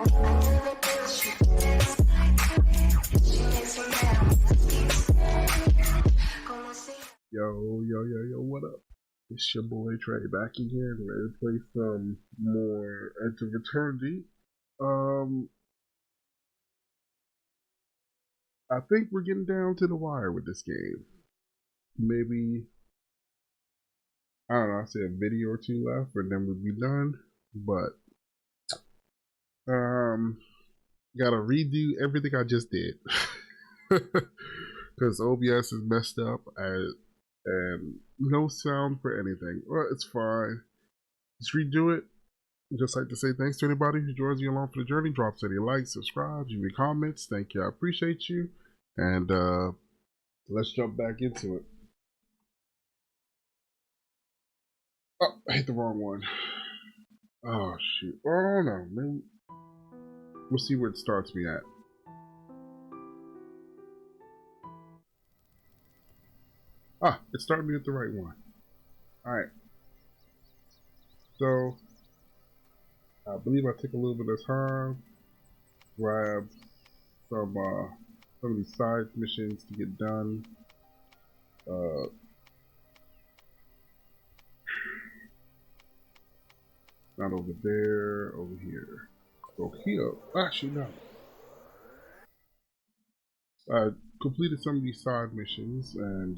Yo, what up? It's your boy Trey back again, ready to play some more Edge of Eternity. I think we're getting down to the wire with this game. Maybe, I don't know, I'll say a video or two left and then we'll be done. But, gotta redo everything I just did. Because OBS is messed up and no sound for anything. Well, it's fine. Just redo it. Just like to say thanks to anybody who joins me along for the journey. Drops any likes, subscribes, leave me comments. Thank you. I appreciate you. And let's jump back into it. Oh, I hit the wrong one. Oh, shoot. Oh, no. Maybe. We'll see where it starts me at. Ah, it started me at the right one. Alright. So, I believe I took a little bit of time, grab some of these side missions to get done. Not over there, over here. Go here. Actually, no. I completed some of these side missions and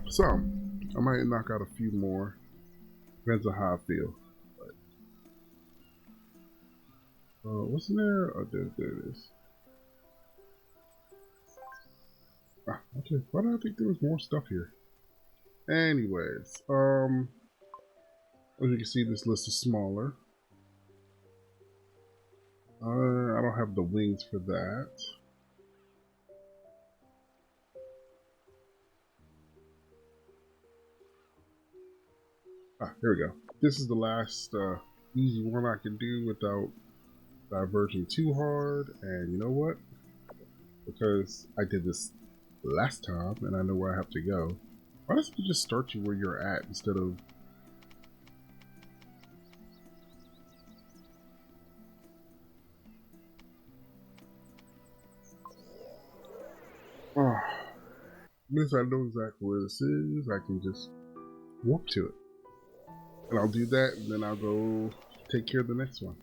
some. I might knock out a few more. Depends on how I feel. But, what's in there? Oh, there it is. Ah, okay. Why did I think there was more stuff here? Anyways, as you can see, this list is smaller. I don't have the wings for that. Ah, here we go. This is the last easy one I can do without diverging too hard. And you know what? Because I did this last time and I know where I have to go, why doesn't it just start you where you're at instead of... Oh, at least I know exactly where this is. I can just warp to it. And I'll do that, and then I'll go take care of the next one.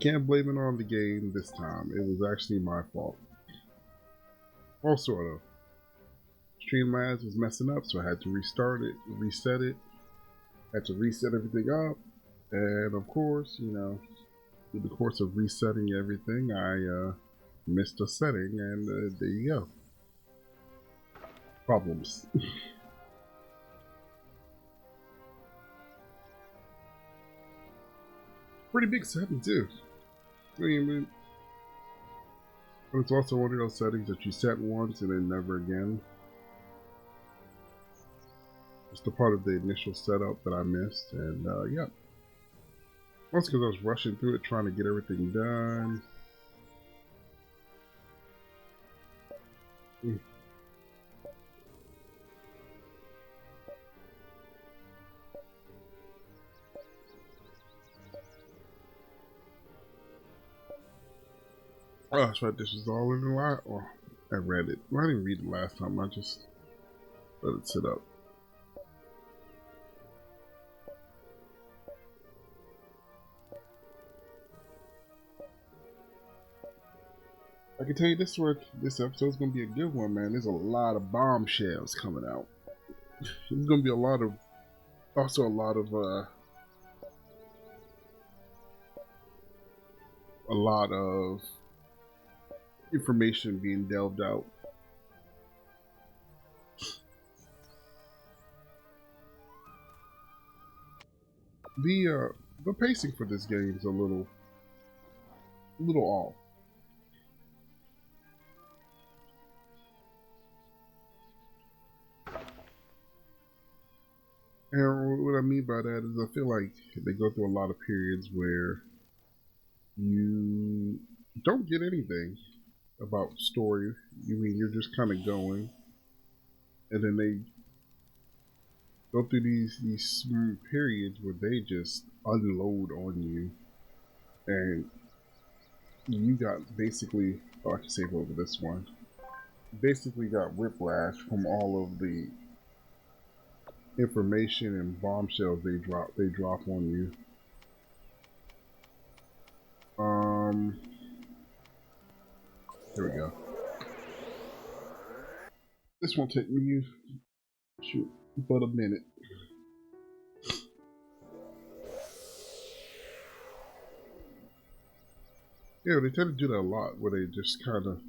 Can't blame it on the game this time. It was actually my fault. Well, sort of. Stream Labs was messing up, so I had to restart it, reset it. Had to reset everything up. And of course, you know, through the course of resetting everything, I missed a setting, and there you go. Problems. Pretty big setting too. I mean, it's also one of those settings that you set once and then never again. It's the part of the initial setup that I missed, and yeah. Once because I was rushing through it, trying to get everything done. Oh, that's right. This was all in the line. Oh, I read it. Well, I didn't read it last time. I just let it sit up. I can tell you this episode's gonna be a good one, man. There's a lot of bombshells coming out. There's gonna be a lot of information being delved out. The pacing for this game is a little off. And what I mean by that is I feel like they go through a lot of periods where you don't get anything about story. You mean you're just kind of going, and then go through these periods where they just unload on you, and you got basically, oh, I can save over this one. Basically got whiplash from all of the information and bombshells they drop on you. Here we go. This won't take me but a minute. Yeah, they tend to do that a lot, where they just kind of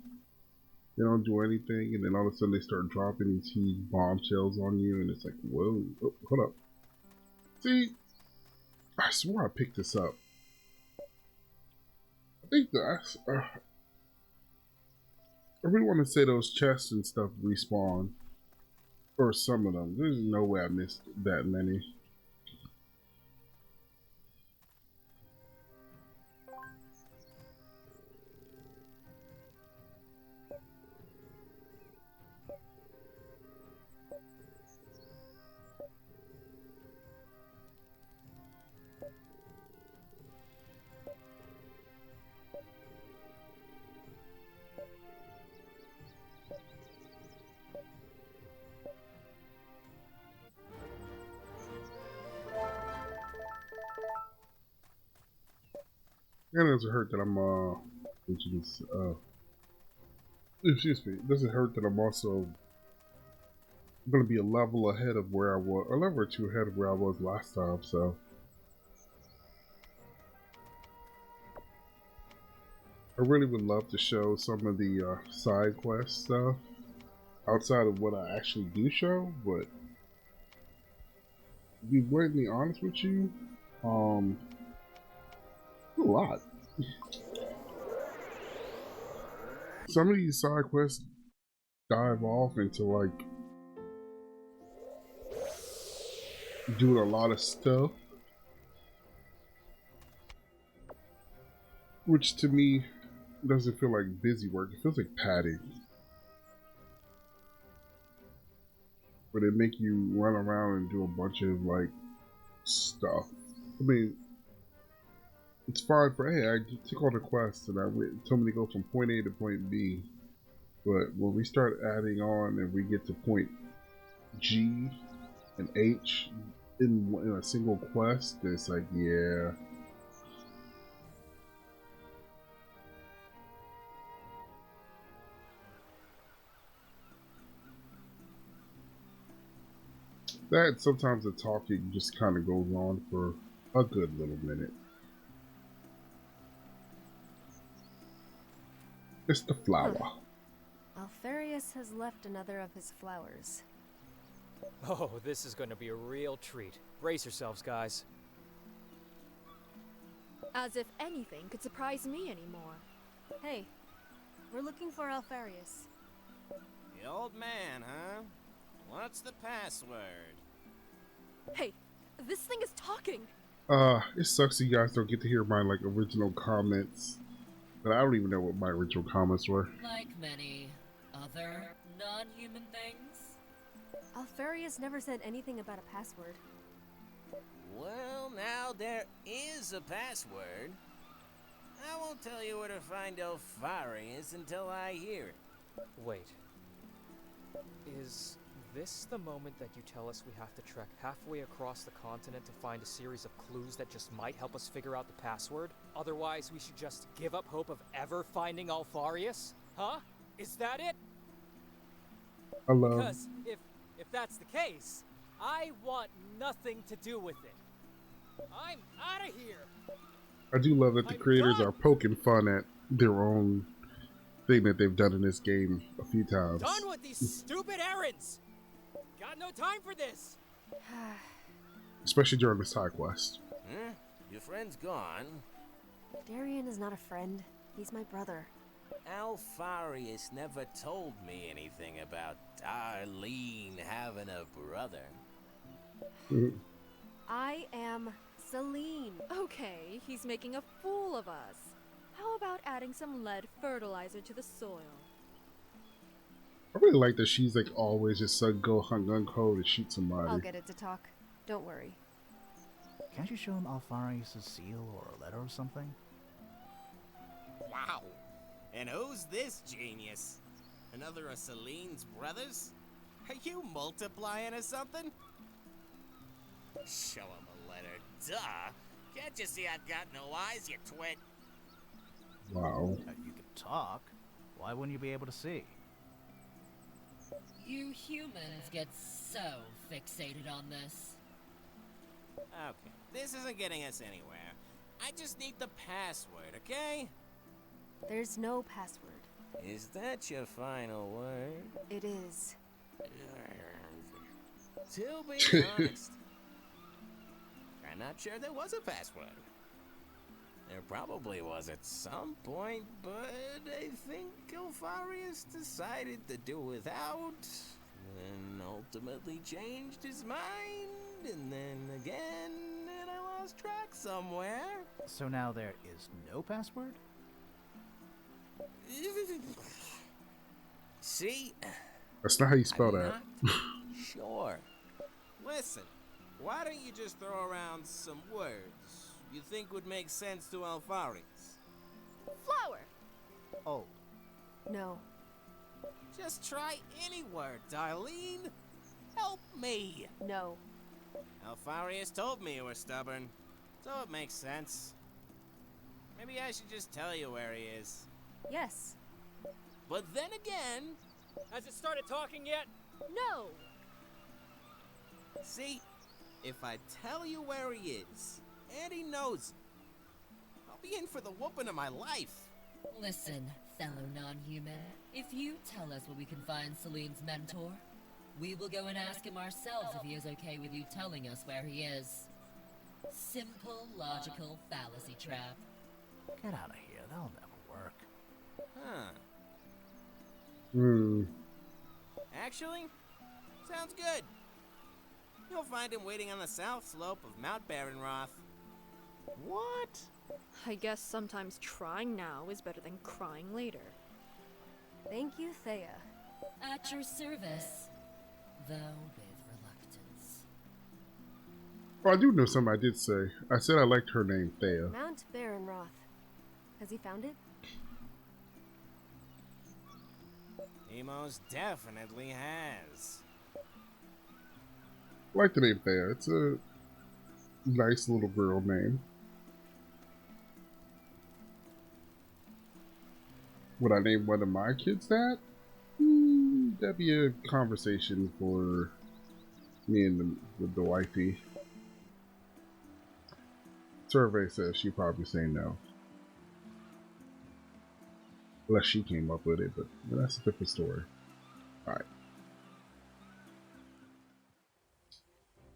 they don't do anything, and then all of a sudden they start dropping these huge bombshells on you, and it's like, whoa, oh, hold up. See, I swore I picked this up. I think that I really want to say those chests and stuff respawn, or some of them. There's no way I missed that many. And it doesn't hurt that I'm excuse me. It doesn't hurt that I'm also going to be a level ahead of where I was, a level or two ahead of where I was last time. So I really would love to show some of the side quest stuff outside of what I actually do show, but to be blatantly honest with you, a lot. Some of these side quests dive off into like doing a lot of stuff, which to me doesn't feel like busy work. It feels like padding, where they make you run around and do a bunch of like stuff. I mean, it's fine for, hey, I took on a quest and told me to go from point A to point B, but when we start adding on and we get to point G and H in a single quest, it's like, yeah. That sometimes the talking just kind of goes on for a good little minute. It's the flower. Alpharius has left another of his flowers. Oh, this is going to be a real treat. Brace yourselves, guys. As if anything could surprise me anymore. Hey, we're looking for Alpharius. The old man, huh? What's the password? Hey, this thing is talking! It sucks you guys don't get to hear my like original comments. But I don't even know what my original comments were. Like many other non-human things? Alpharius never said anything about a password. Well, now there is a password. I won't tell you where to find Alpharius until I hear it. Wait. Is this the moment that you tell us we have to trek halfway across the continent to find a series of clues that just might help us figure out the password? Otherwise, we should just give up hope of ever finding Alpharius? Huh? Is that it? Hello. Because if that's the case, I want nothing to do with it. I'm out of here! I do love that the creators are poking fun at their own thing that they've done in this game a few times. Done with these stupid errands! Got no time for this! Especially during the side quest. Huh? Your friend's gone? Darian is not a friend. He's my brother. Alpharius never told me anything about Darlene having a brother. I am Selene. Okay, he's making a fool of us. How about adding some lead fertilizer to the soil? I really like that she's like always just so gun code to shoot I'll somebody. get it to talk. Don't worry. Can't you show him Alpharius' seal or a letter or something? Wow. And who's this genius? Another of Selene's brothers? Are you multiplying or something? Show him a letter. Duh. Can't you see I've got no eyes, you twit? Wow. You can talk. Why wouldn't you be able to see? You humans get so fixated on this. Okay, this isn't getting us anywhere. I just need the password, okay? There's no password. Is that your final word? It is. To be honest, I'm not sure there was a password. There probably was at some point, but I think Alpharius decided to do without, and ultimately changed his mind, and then again, and I lost track somewhere. So now there is no password? See? That's not how you spell I'm that. not sure. Listen, why don't you just throw around some words you think would make sense to Alpharius? Flower! Oh, No. Just try any word, Darlene. Help me. No. Alpharius told me you were stubborn, so it makes sense. Maybe I should just tell you where he is. Yes. But then again, Has it started talking yet? No! see, if I tell you where he is, and he knows it, I'll be in for the whooping of my life. Listen, fellow non-human. If you tell us where we can find Selene's mentor, we will go and ask him ourselves if he is okay with you telling us where he is. Simple, logical fallacy trap. get out of here. That'll never work. Huh. Hmm. Actually, sounds good. You'll find him waiting on the south slope of Mount Barenroth. What? I guess sometimes trying now is better than crying later. Thank you, Thea. At your service, though with reluctance. Well, I do know something I did say. I said I liked her name, Thea. Mount Barenroth. Has he found it? He most definitely has. I like the name Thea. It's a nice little girl name. Would I name one of my kids that? That'd be a conversation for me and the wifey. Survey says she'd probably say no. Unless she came up with it, but that's a different story. Alright.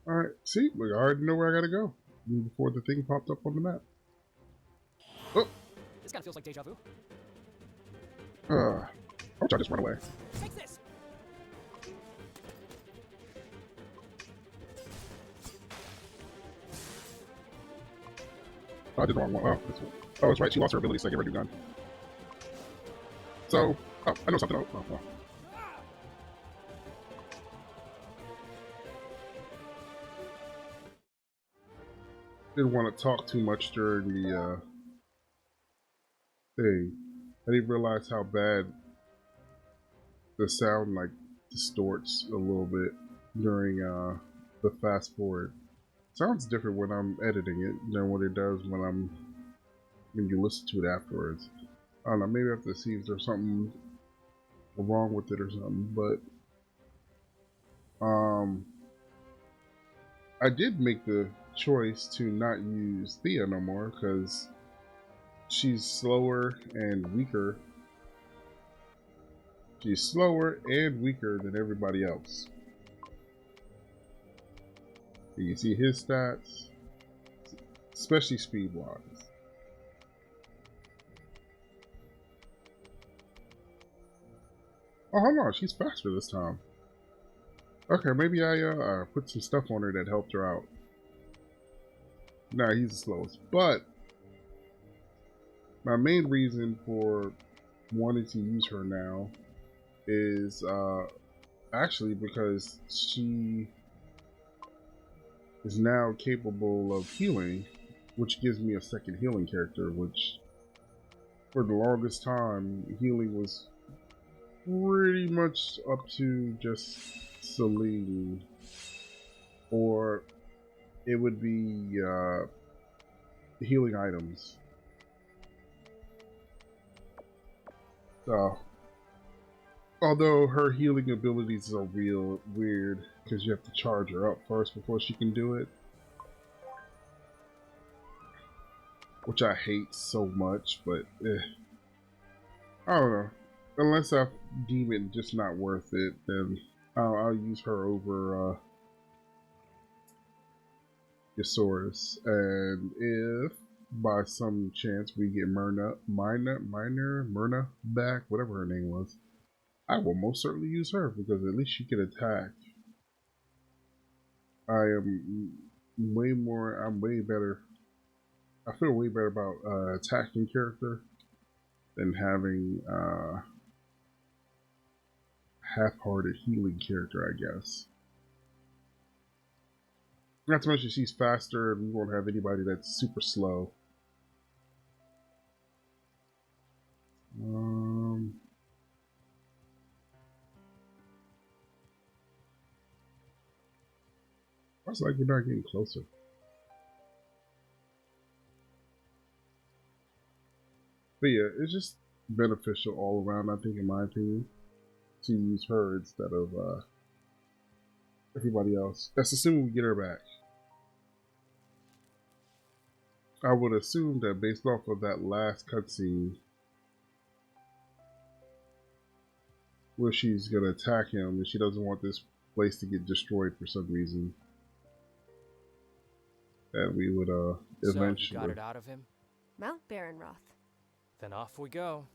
Alright, see, we already know where I gotta go. Before the thing popped up on the map. Oh! This kind of feels like deja vu. I wish I just run away. Take this! I did the wrong one. Oh, this one. Oh, that's right. She lost her ability to get rid of gun. So, oh, I know something. Oh. Didn't want to talk too much during the thing. I didn't realize how bad the sound like distorts a little bit during the fast forward. Sounds different when I'm editing it than what it does when you listen to it afterwards. I don't know, maybe I have to see if there's something wrong with it or something, but I did make the choice to not use Thea no more because she's slower and weaker. She's slower and weaker than everybody else. You can see his stats, especially speed-wise. Oh, hold on, she's faster this time. Okay, maybe I put some stuff on her that helped her out. Nah, he's the slowest. But my main reason for wanting to use her now is actually because she is now capable of healing, which gives me a second healing character, which for the longest time healing was pretty much up to just Selene, or it would be healing items. So, although her healing abilities are real weird because you have to charge her up first before she can do it, which I hate so much, but I don't know. Unless I deem it just not worth it, then I'll use her over Oboros. And if by some chance we get Myrna back, whatever her name was, I will most certainly use her because at least she can attack. I'm way better. I feel way better about attacking character than having half-hearted healing character, I guess. Not to mention she's faster and we won't have anybody that's super slow. It's like we're not getting closer. But yeah, it's just beneficial all around, I think, in my opinion, to use her instead of everybody else. That's assuming we get her back. I would assume that based off of that last cutscene where she's gonna attack him and she doesn't want this place to get destroyed for some reason, that we would eventually. So, you got it out of him? Mount Baronroth. Then off we go.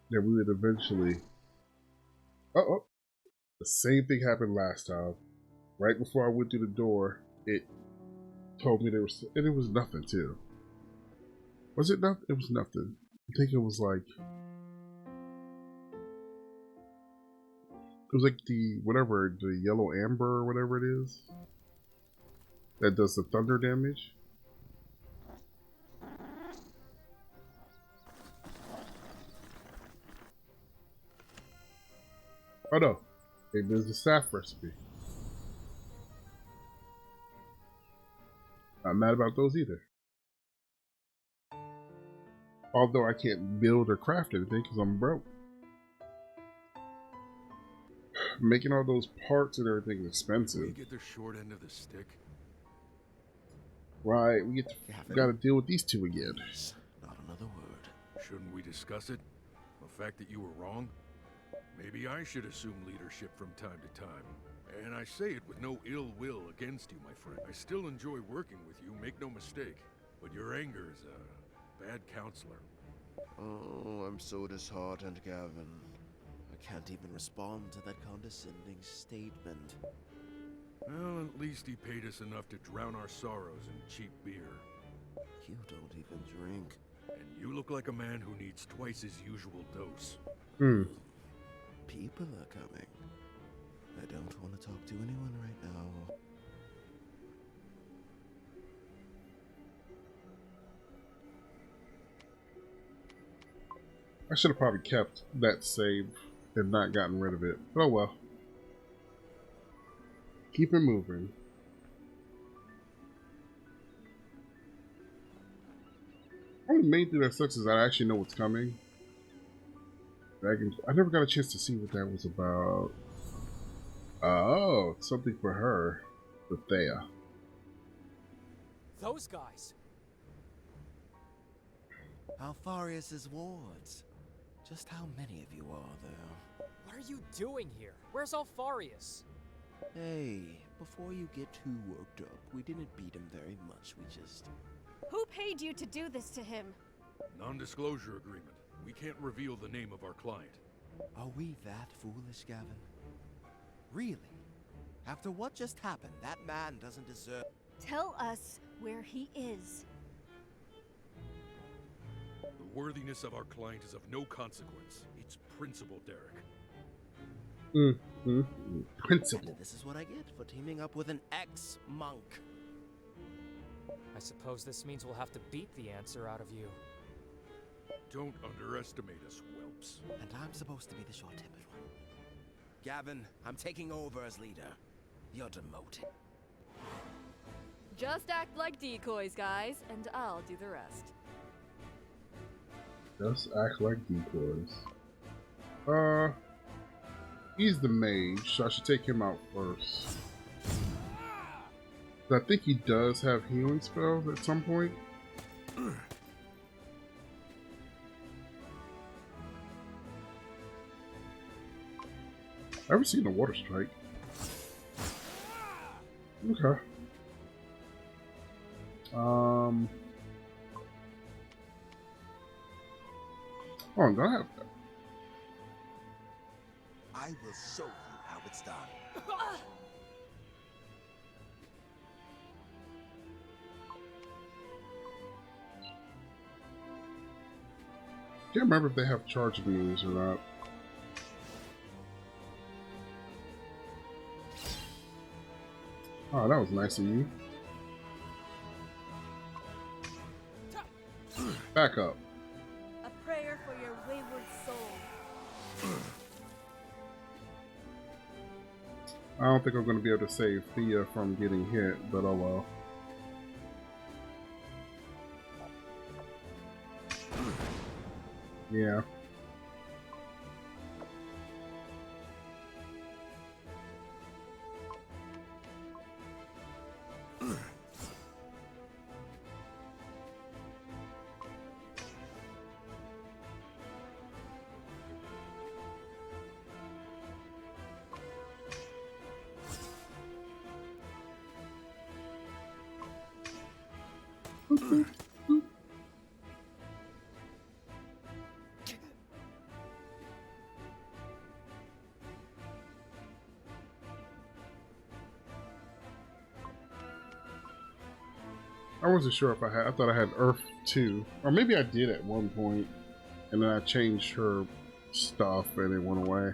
That we would eventually. Oh, the same thing happened last time. Right before I went through the door, it told me there was, and it was nothing too. Was it nothing? It was nothing. I think it was like the whatever, the yellow amber or whatever it is that does the thunder damage. Oh no, maybe there's the staff recipe. Not mad about those either. Although I can't build or craft anything because I'm broke. Making all those parts and everything is expensive. We get the short end of the stick. Right, we gotta deal with these two again. Not another word. Shouldn't we discuss it? The fact that you were wrong? Maybe I should assume leadership from time to time. And I say it with no ill will against you, my friend. I still enjoy working with you, make no mistake. But your anger is a bad counselor. Oh, I'm so disheartened, Gavin. I can't even respond to that condescending statement. Well, at least he paid us enough to drown our sorrows in cheap beer. You don't even drink. And you look like a man who needs twice his usual dose. People are coming. I don't want to talk to anyone right now. I should have probably kept that save and not gotten rid of it. But oh well. Keep it moving. One of the main thing that sucks is I actually know what's coming. I never got a chance to see what that was about. Oh, something for her. For Thea. Those guys! Alpharius' wards. Just how many of you are there? What are you doing here? Where's Alpharius? Hey, before you get too worked up, we didn't beat him very much, we just... Who paid you to do this to him? Non-disclosure agreement. We can't reveal the name of our client. Are we that foolish, Gavin? Really? After what just happened, that man doesn't deserve... Tell us where he is. The worthiness of our client is of no consequence. It's principle, Derek. Principle. And this is what I get for teaming up with an ex-monk. I suppose this means we'll have to beat the answer out of you. Don't underestimate us, whelps. And I'm supposed to be the short-tempered one. Gavin, I'm taking over as leader. You're demoted. Just act like decoys, guys, and I'll do the rest. Just act like decoys. He's the mage, so I should take him out first. I think he does have healing spells at some point. Ever seen a water strike? Okay. Oh, do I have that? I will show you how it's done. Can't remember if they have charging moves or not. Oh, that was nice of you. Back up. A prayer for your wayward soul. I don't think I'm going to be able to save Thea from getting hit, but oh well. Yeah. I wasn't sure if I had. I thought I had Earth 2. Or maybe I did at one point, and then I changed her stuff and it went away.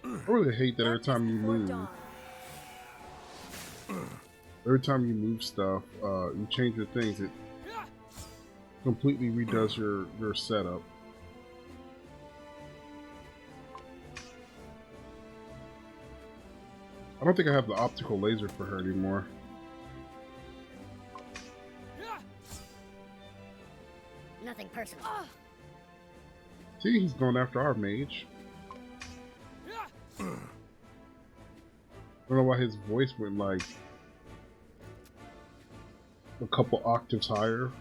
I really hate that every time you move. Every time you move stuff, you change your things, it completely redoes your setup. I don't think I have the optical laser for her anymore. Nothing personal. See, he's going after our mage. I don't know why his voice went like a couple octaves higher.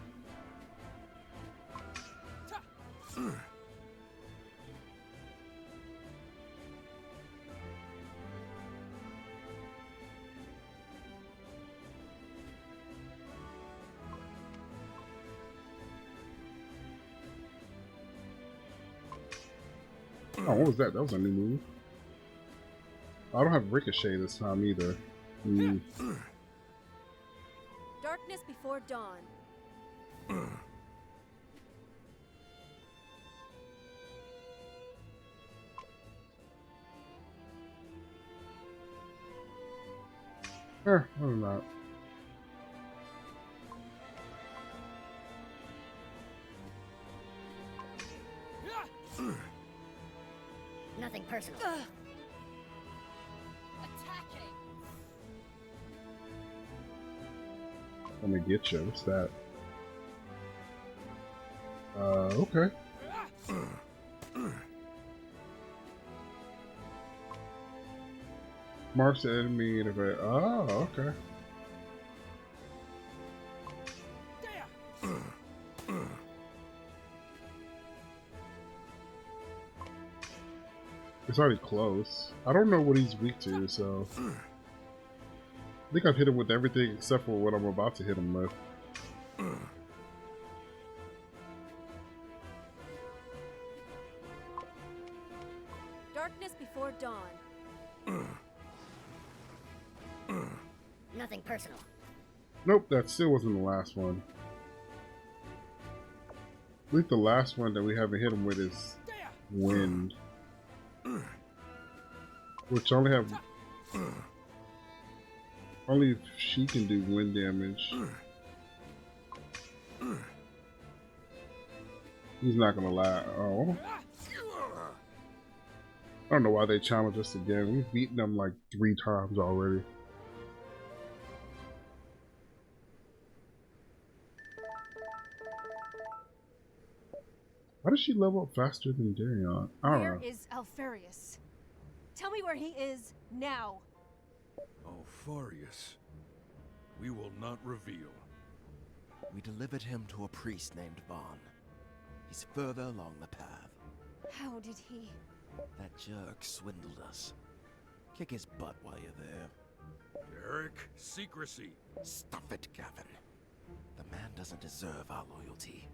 Oh, what was that? That was a new move. I don't have Ricochet this time either. Darkness before dawn. Or not. Nothing personal. Attacking! Let me get you. What's that? Okay. Marks the enemy in a way. Oh, okay. It's already close. I don't know what he's weak to, so I think I've hit him with everything except for what I'm about to hit him with. Darkness before dawn. Nothing personal. Nope, that still wasn't the last one. I think the last one that we haven't hit him with is wind. Which only if she can do wind damage. He's not gonna lie. Oh. I don't know why they challenge us again. We've beaten them like 3 times already. Why does she level up faster than Darion? I don't know. Where is Alpharius? Tell me where he is now. Alpharius. We will not reveal. We delivered him to a priest named Vaughn. He's further along the path. How did he? That jerk swindled us. Kick his butt while you're there. Derek, secrecy. Stuff it, Gavin. The man doesn't deserve our loyalty.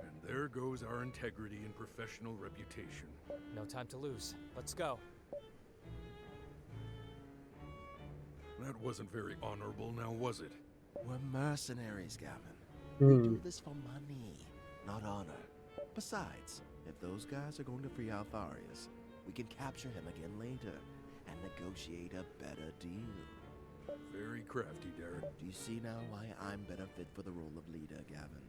And there goes our integrity and professional reputation. No time to lose. Let's go. That wasn't very honorable, now was it? We're mercenaries, Gavin. We do this for money, not honor. Besides, if those guys are going to free Alpharius, we can capture him again later and negotiate a better deal. Very crafty, Derek. Do you see now why I'm better fit for the role of leader, Gavin?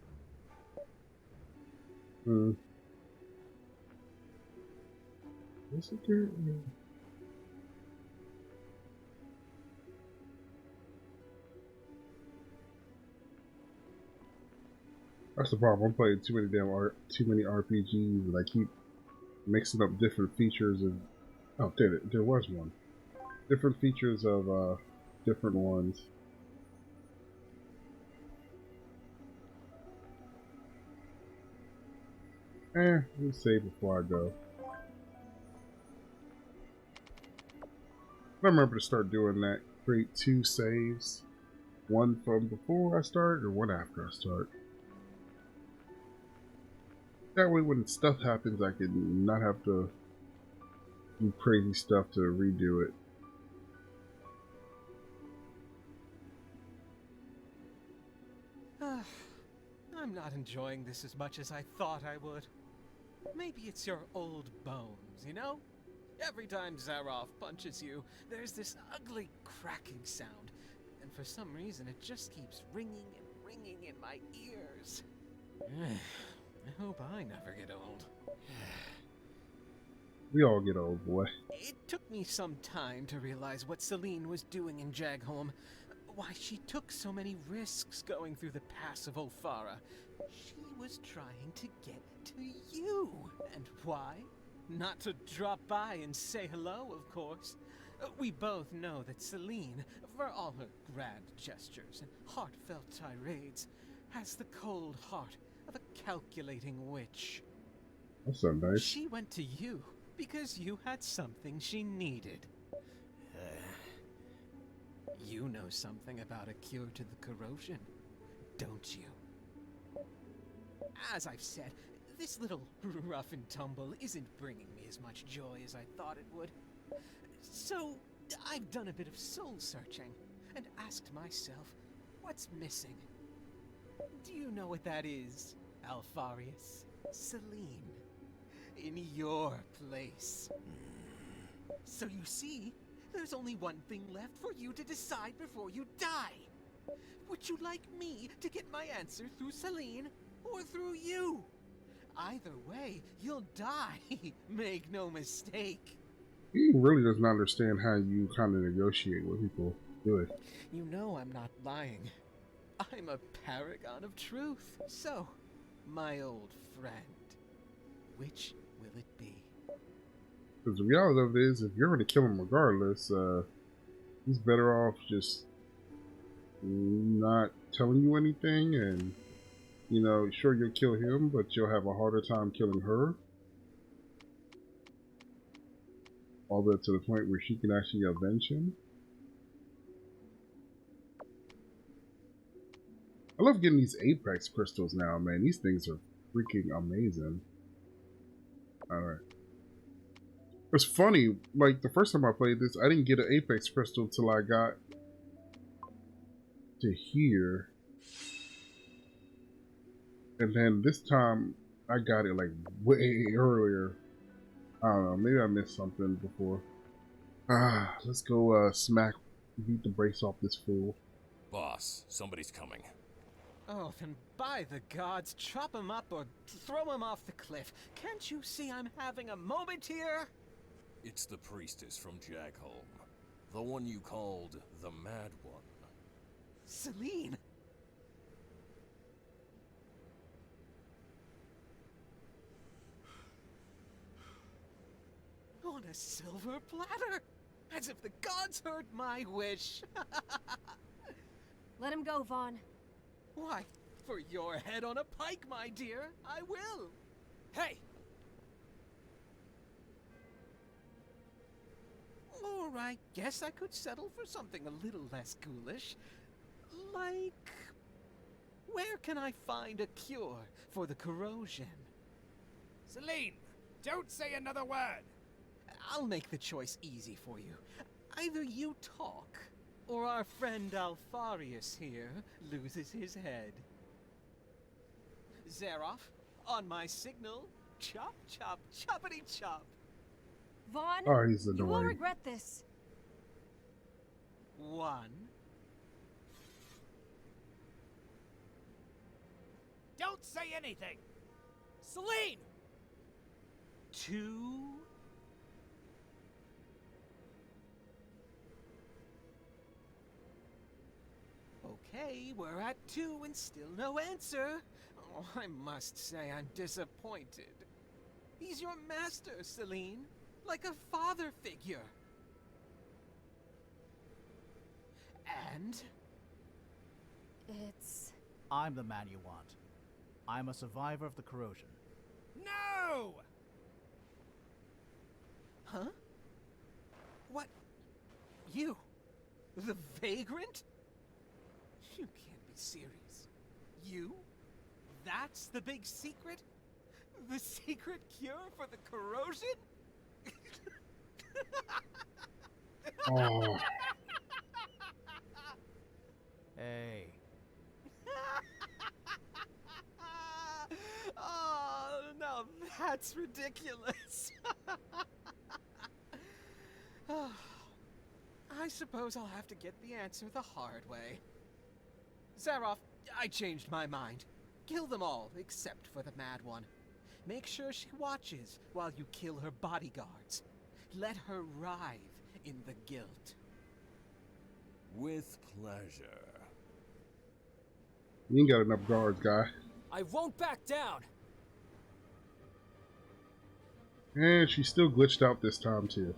What's it there? That's the problem. I'm playing too many RPGs, and I keep mixing up different features of. Oh, there was one. Different features of different ones. Let me save before I go. I remember to start doing that. Create 2 saves. One from before I start, or one after I start. That way when stuff happens, I can not have to do crazy stuff to redo it. I'm not enjoying this as much as I thought I would. Maybe it's your old bones, you know? Every time Zaroff punches you, there's this ugly cracking sound. And for some reason, it just keeps ringing and ringing in my ears. I hope I never get old. We all get old, boy. It took me some time to realize what Selene was doing in Jagholm. Why she took so many risks going through the pass of Ophara. She was trying to get to you. And why? Not to drop by and say hello, of course. We both know that Selene, for all her grand gestures and heartfelt tirades, has the cold heart of a calculating witch. That's so nice. She went to you because you had something she needed. You know something about a cure to the corrosion, don't you? As I've said, this little rough and tumble isn't bringing me as much joy as I thought it would. So, I've done a bit of soul searching and asked myself, what's missing? Do you know what that is, Alpharius? Selene. In your place. So you see, there's only one thing left for you to decide before you die. Would you like me to get my answer through Selene or through you? Either way, you'll die. Make no mistake. He really does not understand how you kind of negotiate with people. Really. You know I'm not lying. I'm a paragon of truth. So, my old friend, which will it be? Because the reality of it is, if you're going to kill him regardless, he's better off just not telling you anything, and, you know, sure, you'll kill him, but you'll have a harder time killing her. All the way to the point where she can actually avenge him. I love getting these Apex crystals now, man. These things are freaking amazing. Alright. It's funny, like, the first time I played this, I didn't get an Apex crystal till I got to here. And then this time, I got it like way earlier. I don't know, maybe I missed something before. Let's go beat the brakes off this fool. Boss, somebody's coming. Oh, then by the gods, chop him up or throw him off the cliff. Can't you see I'm having a moment here? It's the priestess from Jagholm. The one you called the Mad One. Selene! On a silver platter! As if the gods heard my wish! Let him go, Vaughn. Why, for your head on a pike, my dear, I will! Hey! Or I guess I could settle for something a little less ghoulish. Like... where can I find a cure for the corrosion? Selene, don't say another word! I'll make the choice easy for you. Either you talk, or our friend Alpharius here loses his head. Zaroff, on my signal, chop, chop, choppity chop. Vaughn, Oh, he's you will annoying. regret this. 1. Don't say anything! Selene! 2. Okay, we're at 2 and still no answer. Oh, I must say I'm disappointed. He's your master, Selene. Like a father figure. And? It's... I'm the man you want. I'm a survivor of the corrosion. No! Huh? What? You? The vagrant? You can't be serious. You? That's the big secret? The secret cure for the corrosion? Oh, Hey. Oh, now that's ridiculous. Oh, I suppose I'll have to get the answer the hard way. Zaroff, I changed my mind. Kill them all, except for the Mad One. Make sure she watches while you kill her bodyguards. Let her writhe in the guilt. With pleasure. you ain't got enough guards, guy. I won't back down! And she still glitched out this time too.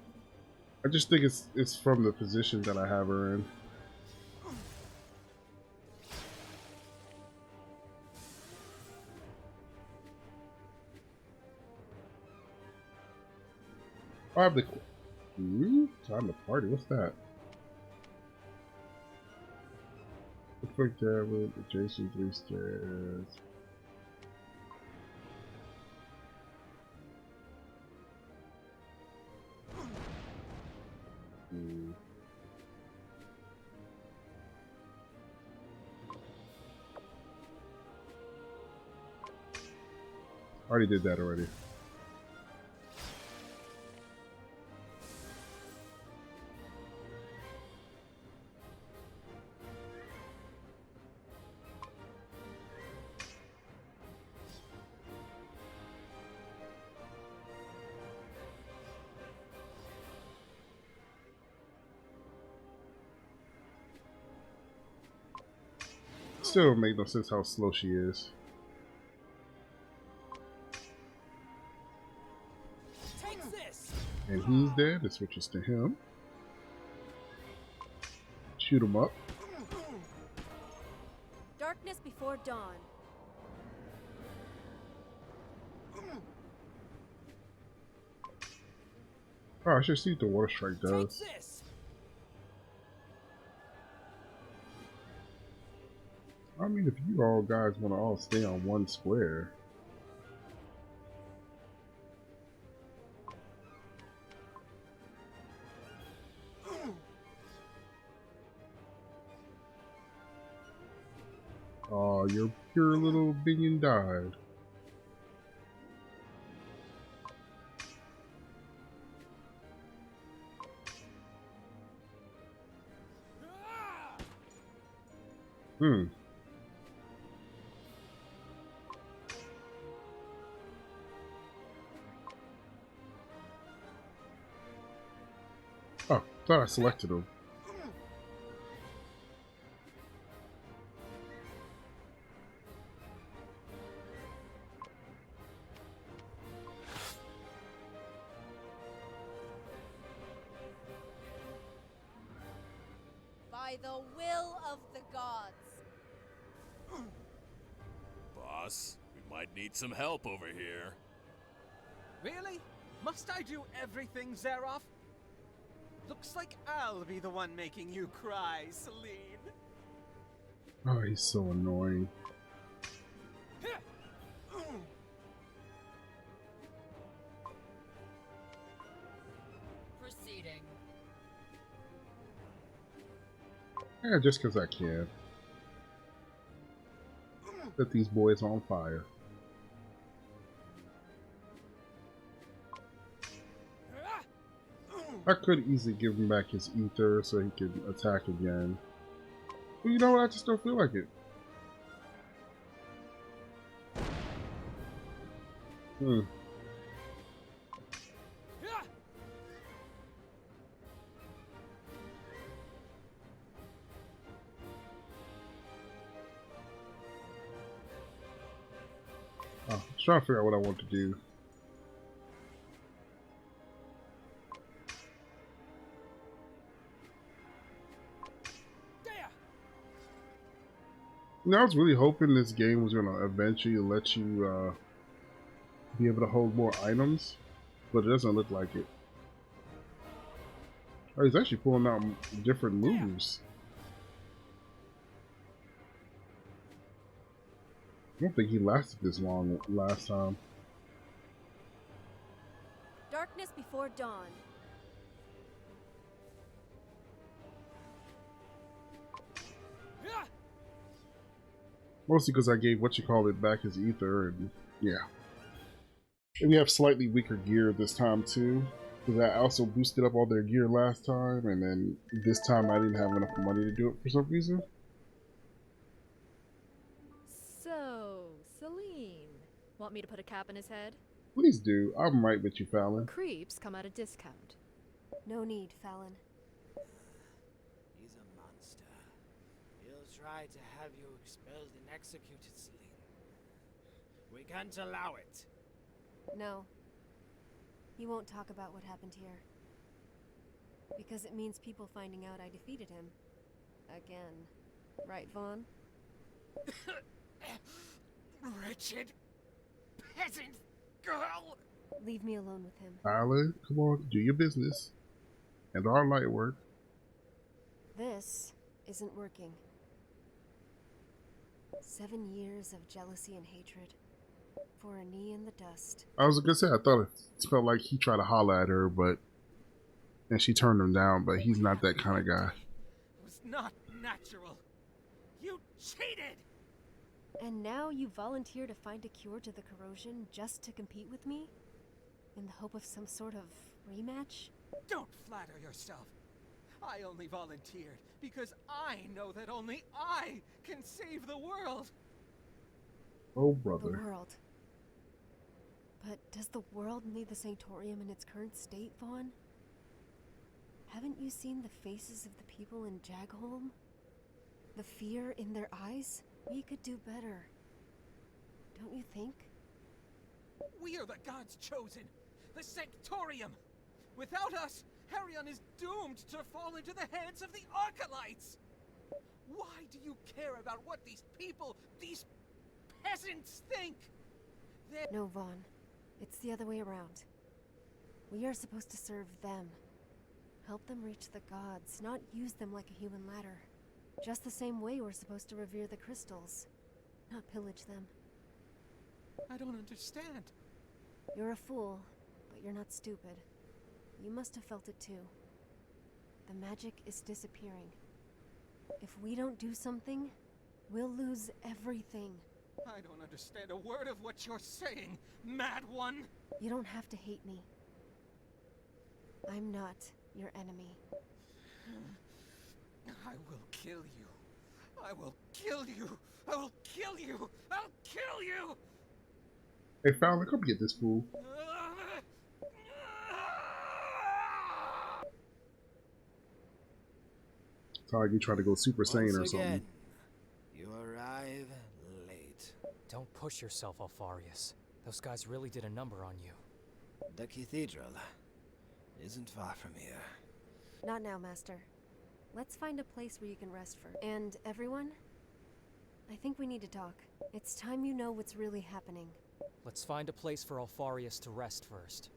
I just think it's from the position that I have her in. I have the time to party. What's that? Looks like that with adjacent 3 stairs. Already did that already. Still don't make no sense how slow she is. Take this! And he's dead. It switches to him. Shoot him up. darkness before dawn. Oh, I should see what the water strike does. Take this! I mean, if you all guys want to all stay on one square. your pure little minion died. Hmm. Oh, thought I selected him. By the will of the gods. Boss, we might need some help over here. Really? Must I do everything, Zeroff? Looks like I'll be the one making you cry, Selene. Oh, he's so annoying. Proceeding. Yeah, just because I can. Set these boys on fire. I could easily give him back his ether so he can attack again. But you know what? I just don't feel like it. Hmm. Oh, I'm trying to figure out what I want to do. You know, I was really hoping this game was going to eventually let you be able to hold more items, but it doesn't look like it. Oh, he's actually pulling out different moves. I don't think he lasted this long last time. Darkness before dawn. Mostly because I gave what-you-call-it back his ether, and yeah. And we have slightly weaker gear this time too, because I also boosted up all their gear last time, and then this time I didn't have enough money to do it for some reason. So, Selene. Want me to put a cap in his head? Please do. I'm right with you, Fallon. Creeps come at a discount. No need, Fallon. He's a monster. He'll try to have you expelled and executed, Selene. We can't allow it. No. He won't talk about what happened here. Because it means people finding out I defeated him. Again. Right, Vaughn? Wretched peasant girl! Leave me alone with him. Fallon, come on, do your business. And our light work. This isn't working. 7 years of jealousy and hatred. For a knee in the dust. I was gonna say, I thought it felt like he tried to holler at her, and she turned him down, but he's not that kind of guy. It was not natural. You cheated! And now you volunteer to find a cure to the corrosion just to compete with me? In the hope of some sort of rematch? Don't flatter yourself. I only volunteered because I know that only I can save the world. Oh, brother. The world. But does the world need the Sanctorium in its current state, Vaughn? Haven't you seen the faces of the people in Jagholm? The fear in their eyes? We could do better. Don't you think? We are the gods chosen. The Sanctorium. Without us, Harion is doomed to fall into the hands of the Archelites. Why do you care about what these people, these peasants think? No, Vaughn. It's the other way around. We are supposed to serve them. Help them reach the gods, not use them like a human ladder. Just the same way we're supposed to revere the crystals, not pillage them. I don't understand. You're a fool, but you're not stupid. You must have felt it too. The magic is disappearing. If we don't do something, We'll lose everything. I don't understand a word of what you're saying, Mad One! You don't have to hate me. I'm not your enemy. I will kill you. I will kill you. I will kill you. I'll kill you! Hey, Fowler, come get this fool. Targ, you try to go Super Saiyan or something. You arrive late. Don't push yourself, Alpharius. Those guys really did a number on you. The cathedral isn't far from here. Not now, Master. Let's find a place where you can rest for. And everyone, I think we need to talk. It's time you know what's really happening. Let's find a place for Alpharius to rest first.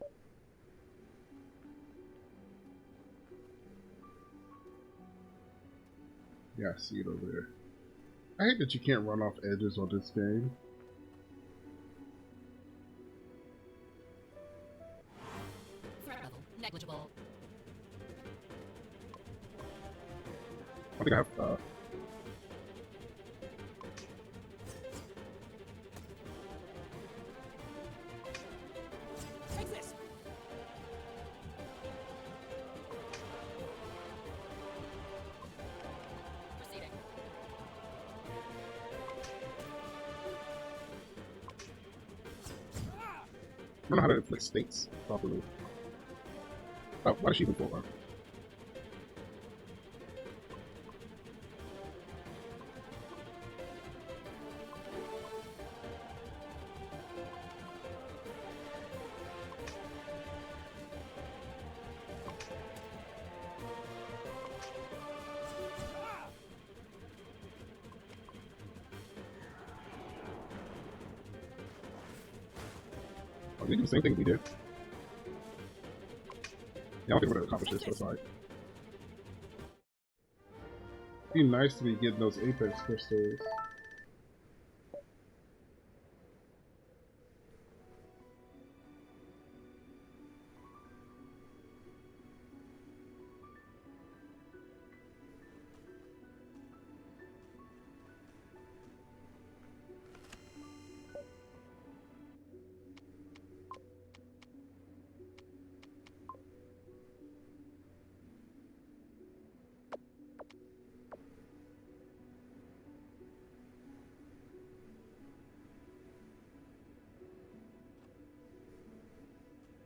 Yeah, I see it over there. I hate that you can't run off edges on this game. Threat level negligible. I think I have Take this! Proceeding. I don't know how to inflict states properly. Oh, why is she even for? Oh, they do the same thing we did. Yeah, I don't think we're gonna accomplish this, but it's alright. Be nice to be getting those apex crystals.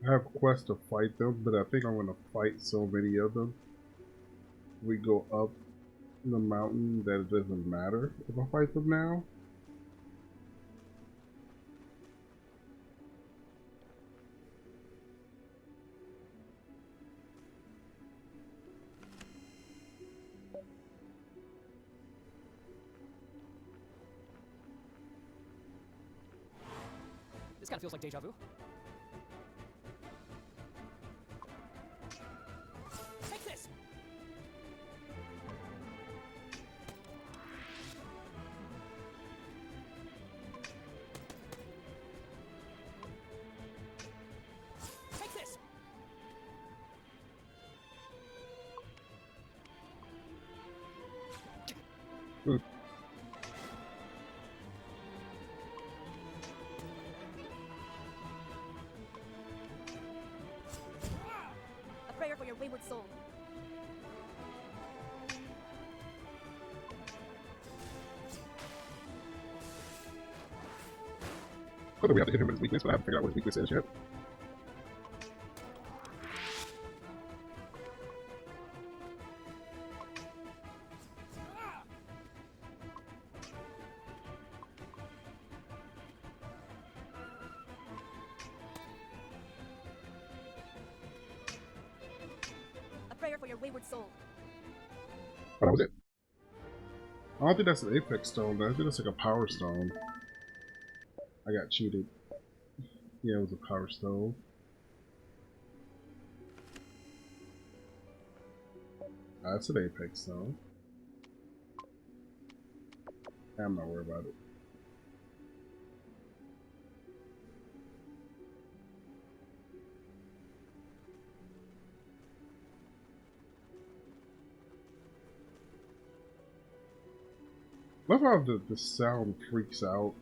I have quests to fight them, but I think I'm going to fight so many of them. We go up the mountain that it doesn't matter if I fight them now. This kind of feels like deja vu. Take this! Take this! A prayer for your wayward soul. Whether we have to hit him with his weakness, but I haven't figured out what his weakness is yet. A prayer for your wayward soul. Oh, that was it. I don't think that's an apex stone, though. I think that's like a power stone. I got cheated. Yeah, it was a power stone. That's an apex stone. I'm not worried about it. Love how the sound freaks out.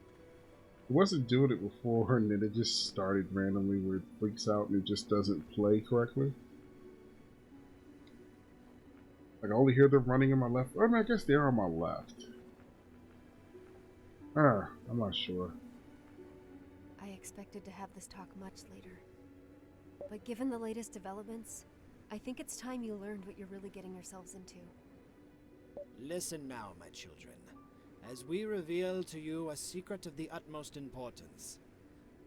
It wasn't doing it before, and then it just started randomly where it freaks out and it just doesn't play correctly. Like I only hear them running in my left. I mean, I guess they are on my left. I'm not sure. I expected to have this talk much later. But given the latest developments, I think it's time you learned what you're really getting yourselves into. Listen now, my children, as we reveal to you a secret of the utmost importance.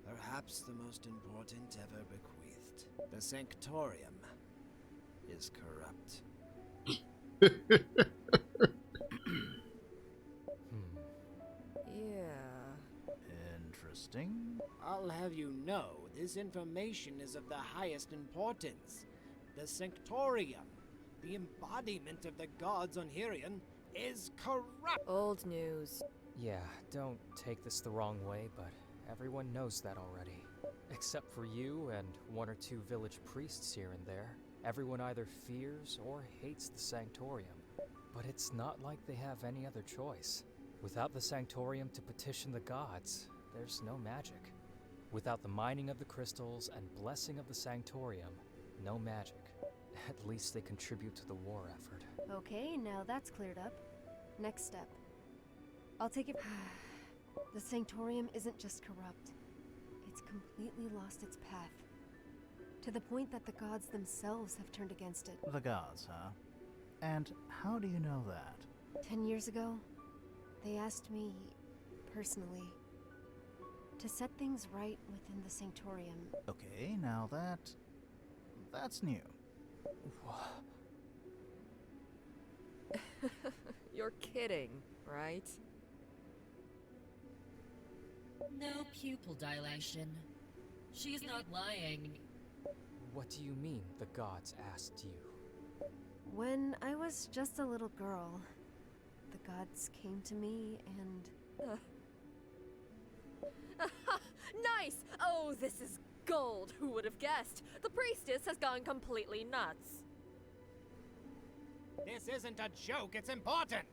Perhaps the most important ever bequeathed. The Sanctorium is corrupt. Yeah. Interesting. I'll have you know, this information is of the highest importance. The Sanctorium, the embodiment of the gods on Hirion, is corrupt! Old news. Yeah, don't take this the wrong way, but everyone knows that already. Except for you and one or two village priests here and there. Everyone either fears or hates the Sanctorium. But it's not like they have any other choice. Without the Sanctorium to petition the gods, there's no magic. Without the mining of the crystals and blessing of the Sanctorium, no magic. At least they contribute to the war effort. Okay, now that's cleared up. Next step. I'll take it. The Sanctorium isn't just corrupt. It's completely lost its path. To the point that the gods themselves have turned against it. The gods, huh? And how do you know that? 10 years ago, they asked me, personally, to set things right within the Sanctorium. Okay, now that's new. You're kidding, right? No pupil dilation. She's not lying. What do you mean, the gods asked you? When I was just a little girl, the gods came to me and... Nice! Oh, this is gold! Who would have guessed? The priestess has gone completely nuts. This isn't a joke, it's important!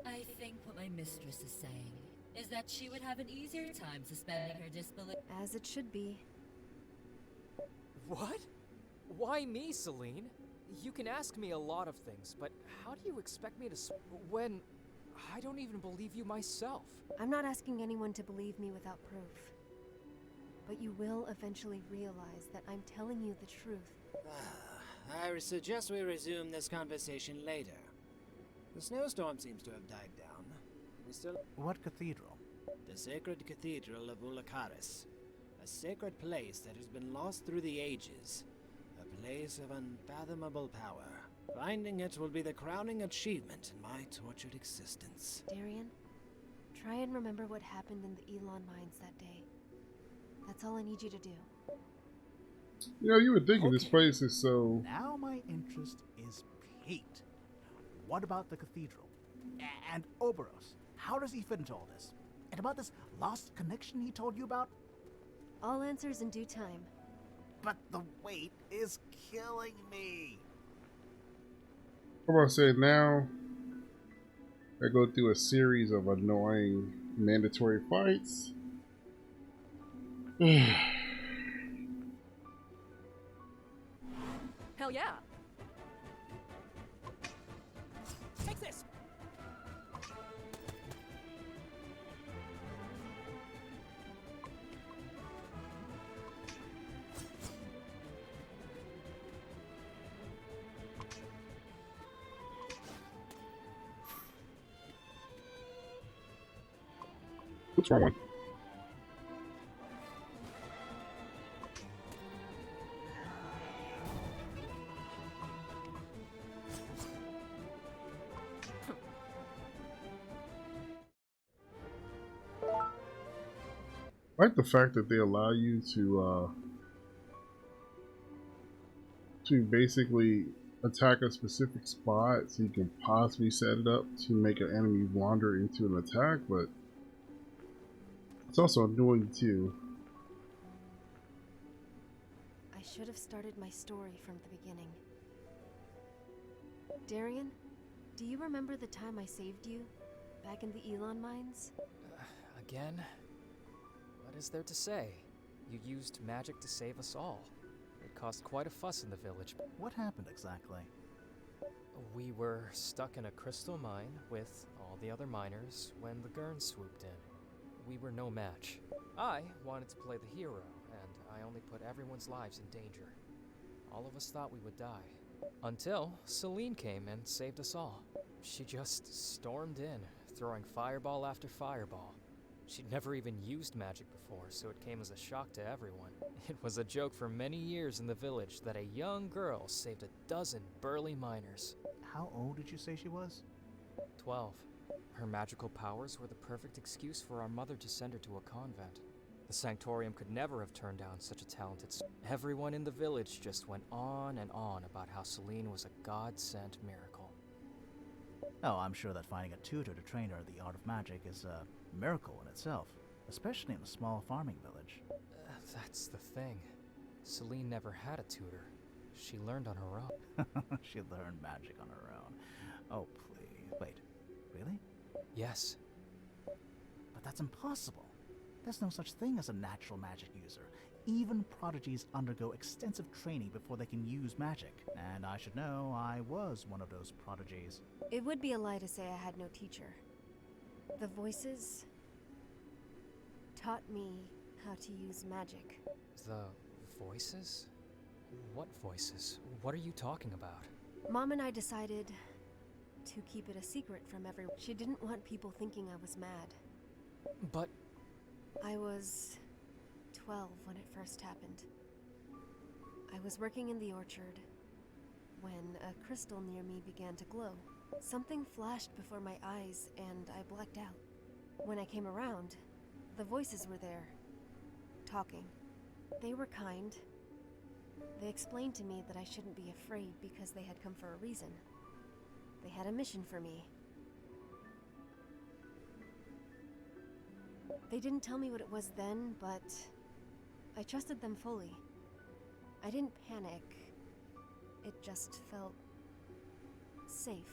I think what my mistress is saying is that she would have an easier time suspending her disbelief. As it should be. What? Why me, Selene? You can ask me a lot of things, but how do you expect me to when I don't even believe you myself? I'm not asking anyone to believe me without proof. But you will eventually realize that I'm telling you the truth. I suggest we resume this conversation later. The snowstorm seems to have died down. We still... What cathedral? The sacred cathedral of Ulakaris. A sacred place that has been lost through the ages. A place of unfathomable power. Finding it will be the crowning achievement in my tortured existence. Darian, try and remember what happened in the Elon mines that day. That's all I need you to do. You know, you would think this place is so... Now my interest is piqued. What about the cathedral? And Oboros? How does he fit into all this? And about this lost connection he told you about? All answers in due time. But the wait is killing me. I'm about to say now, I go through a series of annoying mandatory fights. Hell yeah. Take this! What's wrong with? I like the fact that they allow you to basically attack a specific spot, so you can possibly set it up to make an enemy wander into an attack, but it's also annoying too. I should have started my story from the beginning. Darian, Do you remember the time I saved you? Back in the Elon mines? Again? What is there to say? You used magic to save us all. It caused quite a fuss in the village. What happened exactly? We were stuck in a crystal mine with all the other miners when the goons swooped in. We were no match. I wanted to play the hero, and I only put everyone's lives in danger. All of us thought we would die. Until Selene came and saved us all. She just stormed in, throwing fireball after fireball. She'd never even used magic before, so it came as a shock to everyone. It was a joke for many years in the village that a young girl saved a dozen burly miners. How old did you say she was? 12. Her magical powers were the perfect excuse for our mother to send her to a convent. The Sanctorium could never have turned down such a talented Everyone in the village just went on and on about how Selene was a god-sent miracle. Oh, I'm sure that finding a tutor to train her in the art of magic is a miracle in itself, especially in a small farming village. That's the thing. Selene never had a tutor. She learned on her own. She learned magic on her own. Oh, please. Wait, really? Yes. But that's impossible. There's no such thing as a natural magic user. Even prodigies undergo extensive training before they can use magic. And I should know, I was one of those prodigies. It would be a lie to say I had no teacher. The voices taught me how to use magic. The voices? What voices? What are you talking about? Mom and I decided to keep it a secret from everyone. She didn't want people thinking I was mad. But I was 12 when it first happened. I was working in the orchard when a crystal near me began to glow. Something flashed before my eyes and I blacked out. When I came around, the voices were there, talking. They were kind. They explained to me that I shouldn't be afraid because they had come for a reason. They had a mission for me. They didn't tell me what it was then, but I trusted them fully. I didn't panic. It just felt safe.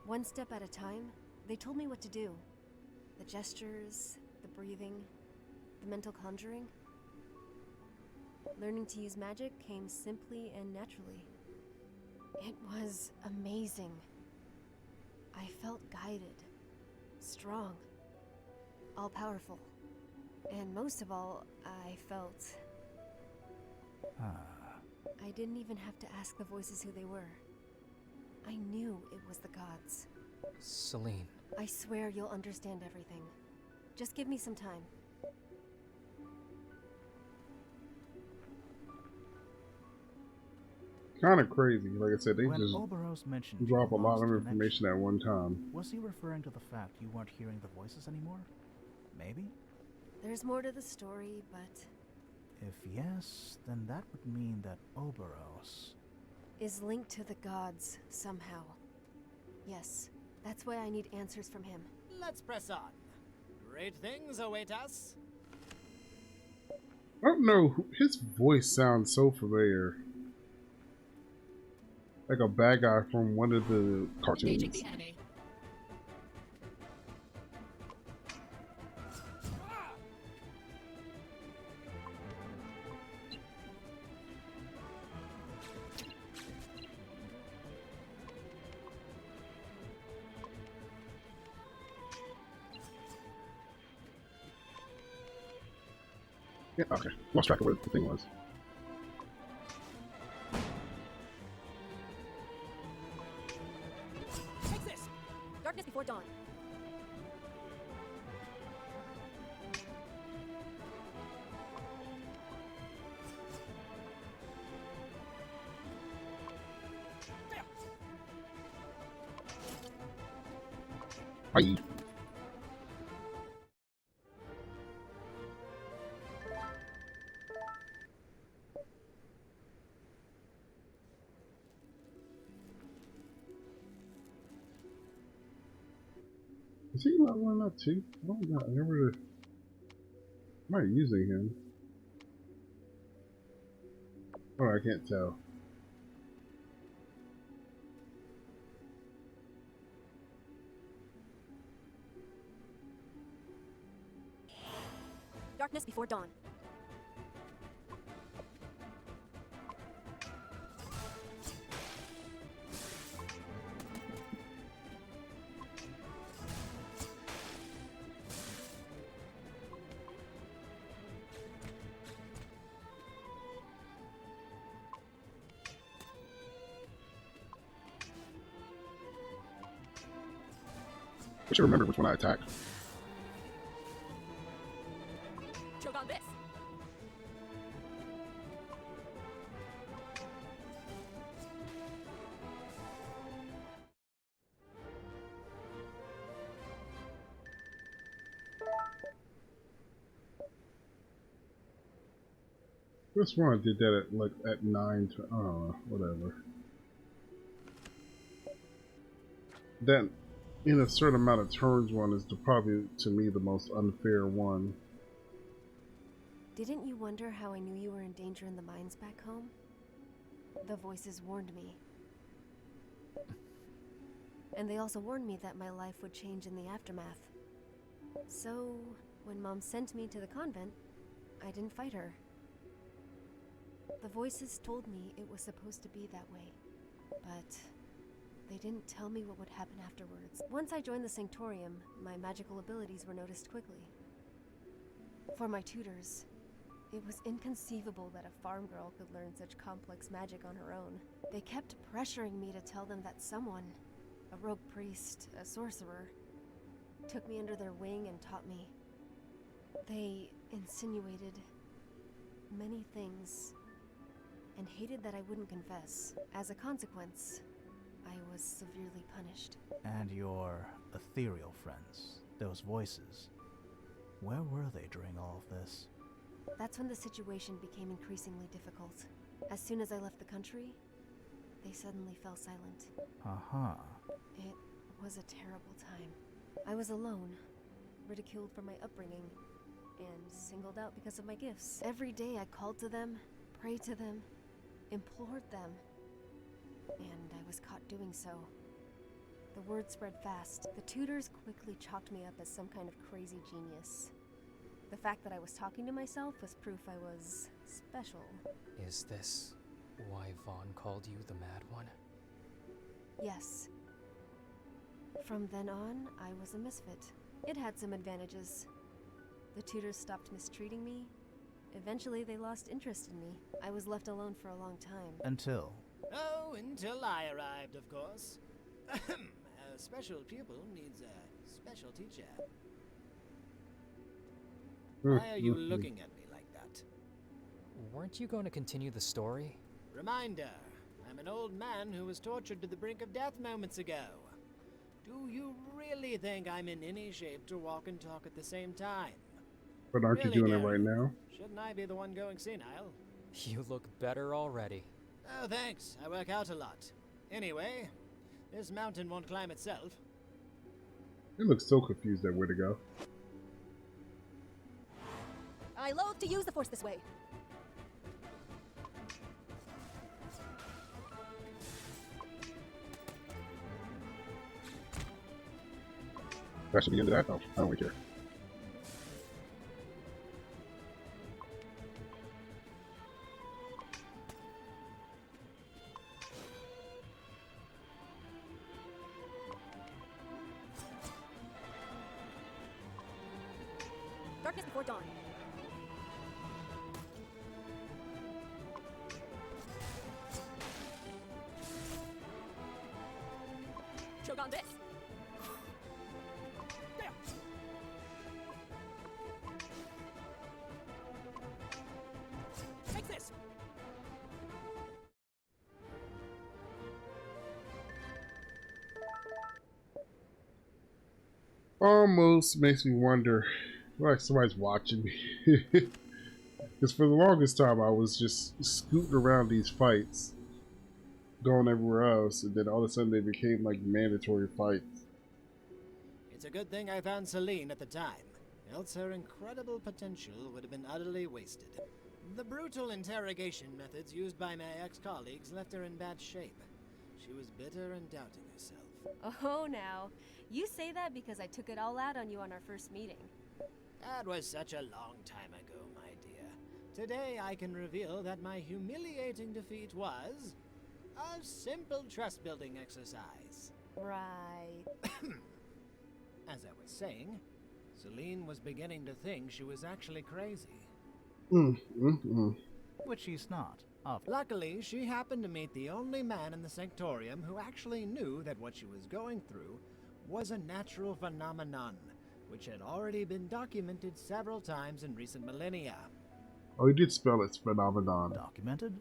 One step at a time, they told me what to do. The gestures, the breathing, the mental conjuring. Learning to use magic came simply and naturally. It was amazing. I felt guided, strong, all-powerful. And most of all, I felt... I didn't even have to ask the voices who they were. I knew it was the gods. Selene. I swear you'll understand everything. Just give me some time. Kind of crazy. Like I said, they When just Oboros mentioned drop a your lot of lost information at one time. was he referring to the fact you weren't hearing the voices anymore? Maybe? There's more to the story, but... If yes, then that would mean that Oboros... is linked to the gods somehow. Yes, that's why I need answers from him. Let's press on. Great things await us. I don't know. His voice sounds so familiar. Like a bad guy from one of the cartoons. Engaging the enemy. Yeah, okay. Lost track of what the thing was. Take this! Darkness before dawn. Bye. Is he leveling up too? Oh my god, I never... Am I using him? Oh, I can't tell. Darkness before dawn. I should remember which one I attacked. Choke on this. This one I did that at like at 9 to, I don't know, whatever. That in a certain amount of turns one is probably to me the most unfair one. Didn't you wonder how I knew you were in danger in the mines back home? The voices warned me. And they also warned me that my life would change in the aftermath. So, when Mom sent me to the convent, I didn't fight her. The voices told me it was supposed to be that way, but they didn't tell me what would happen afterwards. Once I joined the Sanctorium, my magical abilities were noticed quickly. For my tutors, it was inconceivable that a farm girl could learn such complex magic on her own. They kept pressuring me to tell them that someone, a rogue priest, a sorcerer, took me under their wing and taught me. They insinuated many things and hated that I wouldn't confess. As a consequence, I was severely punished. And your ethereal friends, those voices, where were they during all of this? That's when the situation became increasingly difficult. As soon as I left the country, they suddenly fell silent. It was a terrible time. I was alone, ridiculed for my upbringing, and singled out because of my gifts. Every day I called to them, prayed to them, implored them, and I was caught doing so. The word spread fast. The tutors quickly chalked me up as some kind of crazy genius. The fact that I was talking to myself was proof I was special. Is this why Vaughn called you the Mad One? Yes. From then on, I was a misfit. It had some advantages. The tutors stopped mistreating me. Eventually, they lost interest in me. I was left alone for a long time. Until Until I arrived, of course. A special pupil needs a special teacher. Why are you looking at me like that? Weren't you going to continue the story? Reminder, I'm an old man who was tortured to the brink of death moments ago. Do you really think I'm in any shape to walk and talk at the same time? But aren't you doing it right now? Shouldn't I be the one going senile? You look better already. Oh, thanks. I work out a lot. Anyway, this mountain won't climb itself. It looks so confused at where to go. I loathe to use the Force this way. That should be into that though. I don't really care. Darkness before dawn. Choke on this. There. Take this. Almost makes me wonder, like somebody's watching me. Because for the longest time I was just scooting around these fights, going everywhere else, and then all of a sudden they became like mandatory fights. It's a good thing I found Selene at the time, else her incredible potential would have been utterly wasted. The brutal interrogation methods used by my ex-colleagues left her in bad shape. She was bitter and doubting herself. Oh, now. You say that because I took it all out on you on our first meeting. That was such a long time ago, my dear. Today I can reveal that my humiliating defeat was a simple trust-building exercise. Right. As I was saying, Selene was beginning to think she was actually crazy. Which she's not. Luckily, she happened to meet the only man in the Sanctorium who actually knew that what she was going through was a natural phenomenon, which had already been documented several times in recent millennia. Oh, he did spell it phenomenon. Documented?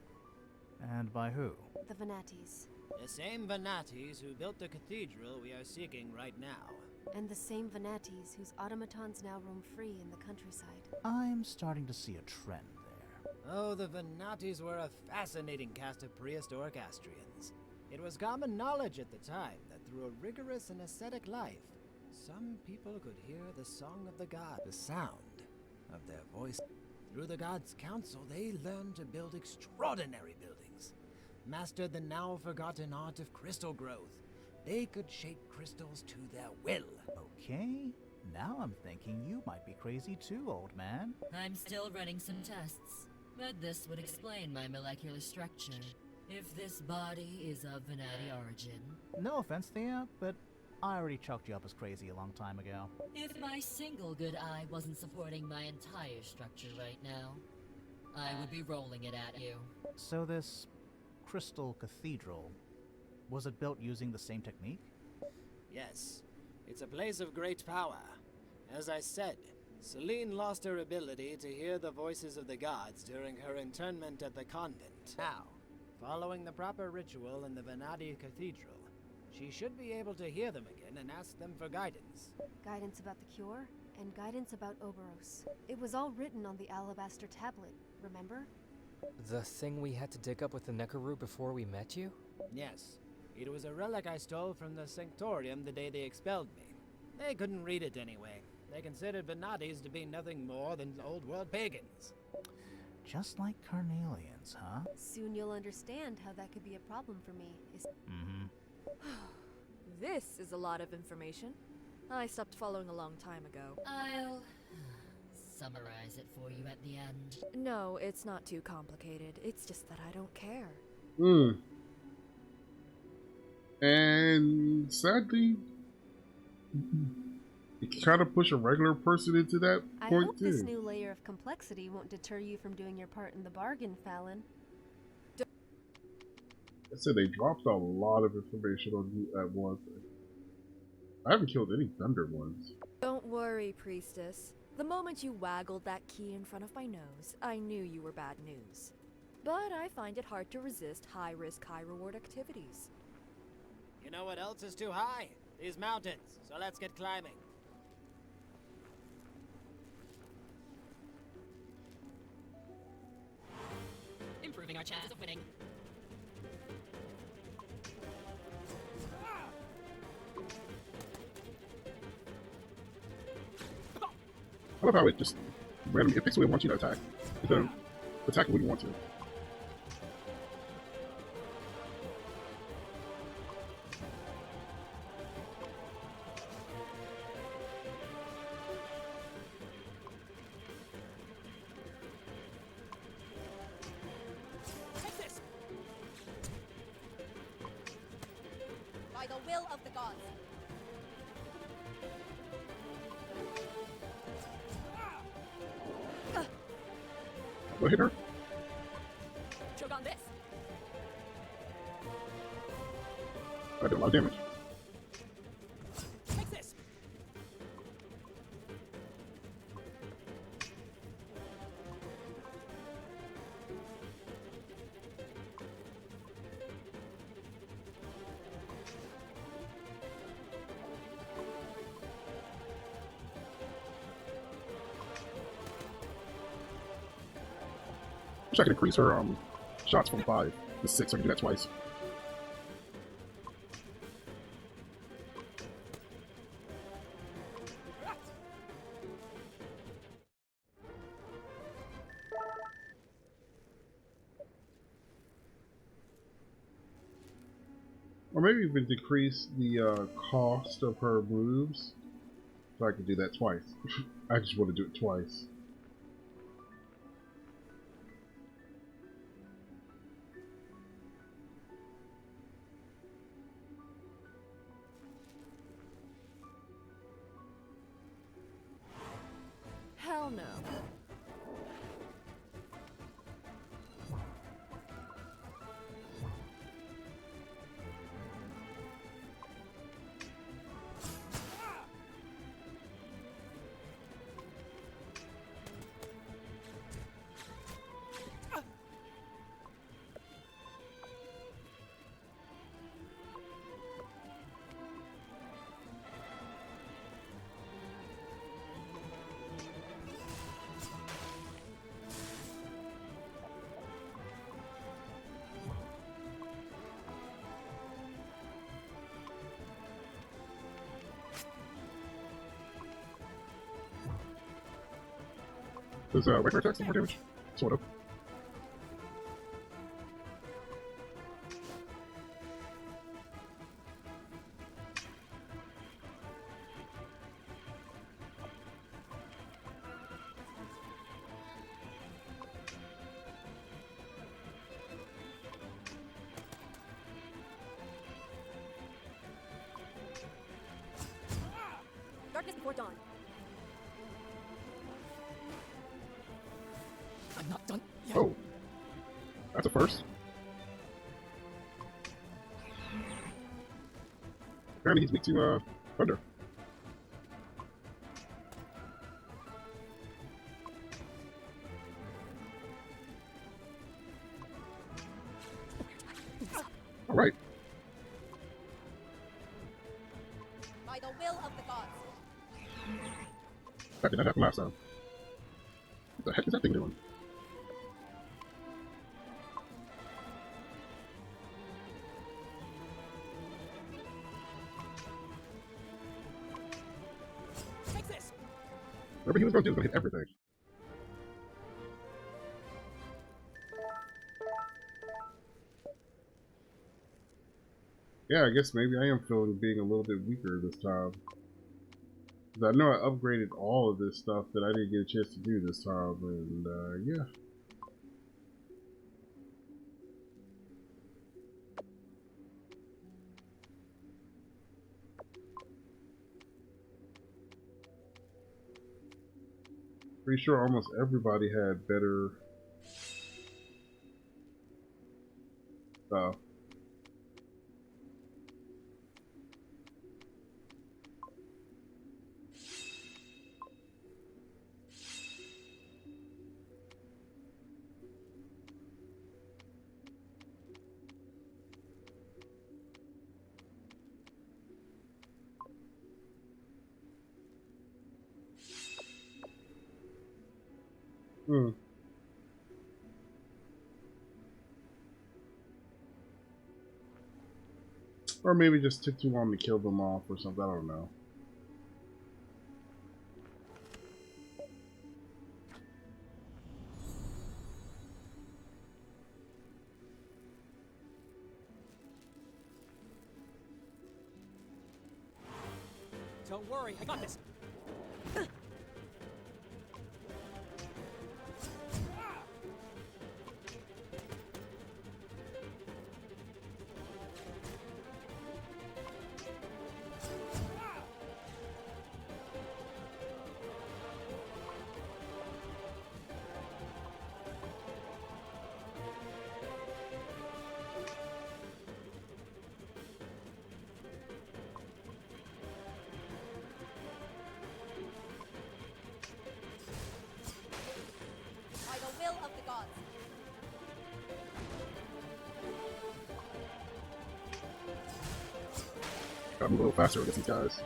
And by who? The Venatis. The same Venatis who built the cathedral we are seeking right now. And the same Venatis whose automatons now roam free in the countryside. I'm starting to see a trend there. Oh, the Venatis were a fascinating cast of prehistoric Astrians. It was common knowledge at the time that through a rigorous and ascetic life, some people could hear the song of the god, the sound of their voice. Through the gods' counsel, they learned to build extraordinary buildings, mastered the now forgotten art of crystal growth. They could shape crystals to their will. Okay, now I'm thinking you might be crazy too, old man. I'm still running some tests, but this would explain my molecular structure. If this body is of Venati origin. No offense, Thea, but I already chalked you up as crazy a long time ago. If my single good eye wasn't supporting my entire structure right now, I would be rolling it at you. So this crystal cathedral, was it built using the same technique? Yes, it's a place of great power. As I said, Selene lost her ability to hear the voices of the gods during her internment at the convent. Now, following the proper ritual in the Venati Cathedral, she should be able to hear them again and ask them for guidance. Guidance about the cure, and guidance about Oboros. It was all written on the alabaster tablet, remember? The thing we had to dig up with the Neckaroo before we met you? Yes. It was a relic I stole from the Sanctorium the day they expelled me. They couldn't read it anyway. They considered Venatis to be nothing more than old-world pagans. Just like Carnelians, huh? Soon you'll understand how that could be a problem for me. This is a lot of information. I stopped following a long time ago. I'll summarize it for you at the end. No, it's not too complicated. It's just that I don't care. And sadly, it kind of push a regular person into that I point hope too. this new layer of complexity won't deter you from doing your part in the bargain, Fallon. I said they dropped a lot of information on you at once. I haven't killed any Thunder ones. Don't worry, Priestess. The moment you waggled that key in front of my nose, I knew you were bad news. But I find it hard to resist high-risk, high-reward activities. You know what else is too high? These mountains. So let's get climbing. Improving our chances of winning. I love how it just randomly picks who it wants you to attack. Instead of attacking when you want to. Take this! By the will of the gods. Go hit her. Choke on this. I did a lot of damage. Take this. Wish I could increase her shots from 5 to 6. I can do that twice. Or maybe even decrease the cost of her moves. So I can do that twice. I just want to do it twice. Hell no. Does regular attacks do more damage? Sort of. Darkness before dawn. I'm not done yet. Oh, that's a first. Apparently he's weak to thunder. All right. By the will of the gods. That did not happen last time. What the heck is that thing doing? Take this. Whatever he was going to do was going to hit everything. Yeah, I guess maybe I am feeling being a little bit weaker this time. I know I upgraded all of this stuff that I didn't get a chance to do this time, and yeah. Pretty sure almost everybody had better stuff. Hmm. Or maybe just took too long to kill them off or something, I don't know. Don't worry, I got this. By the will of the gods. Gotta move a little faster against these guys.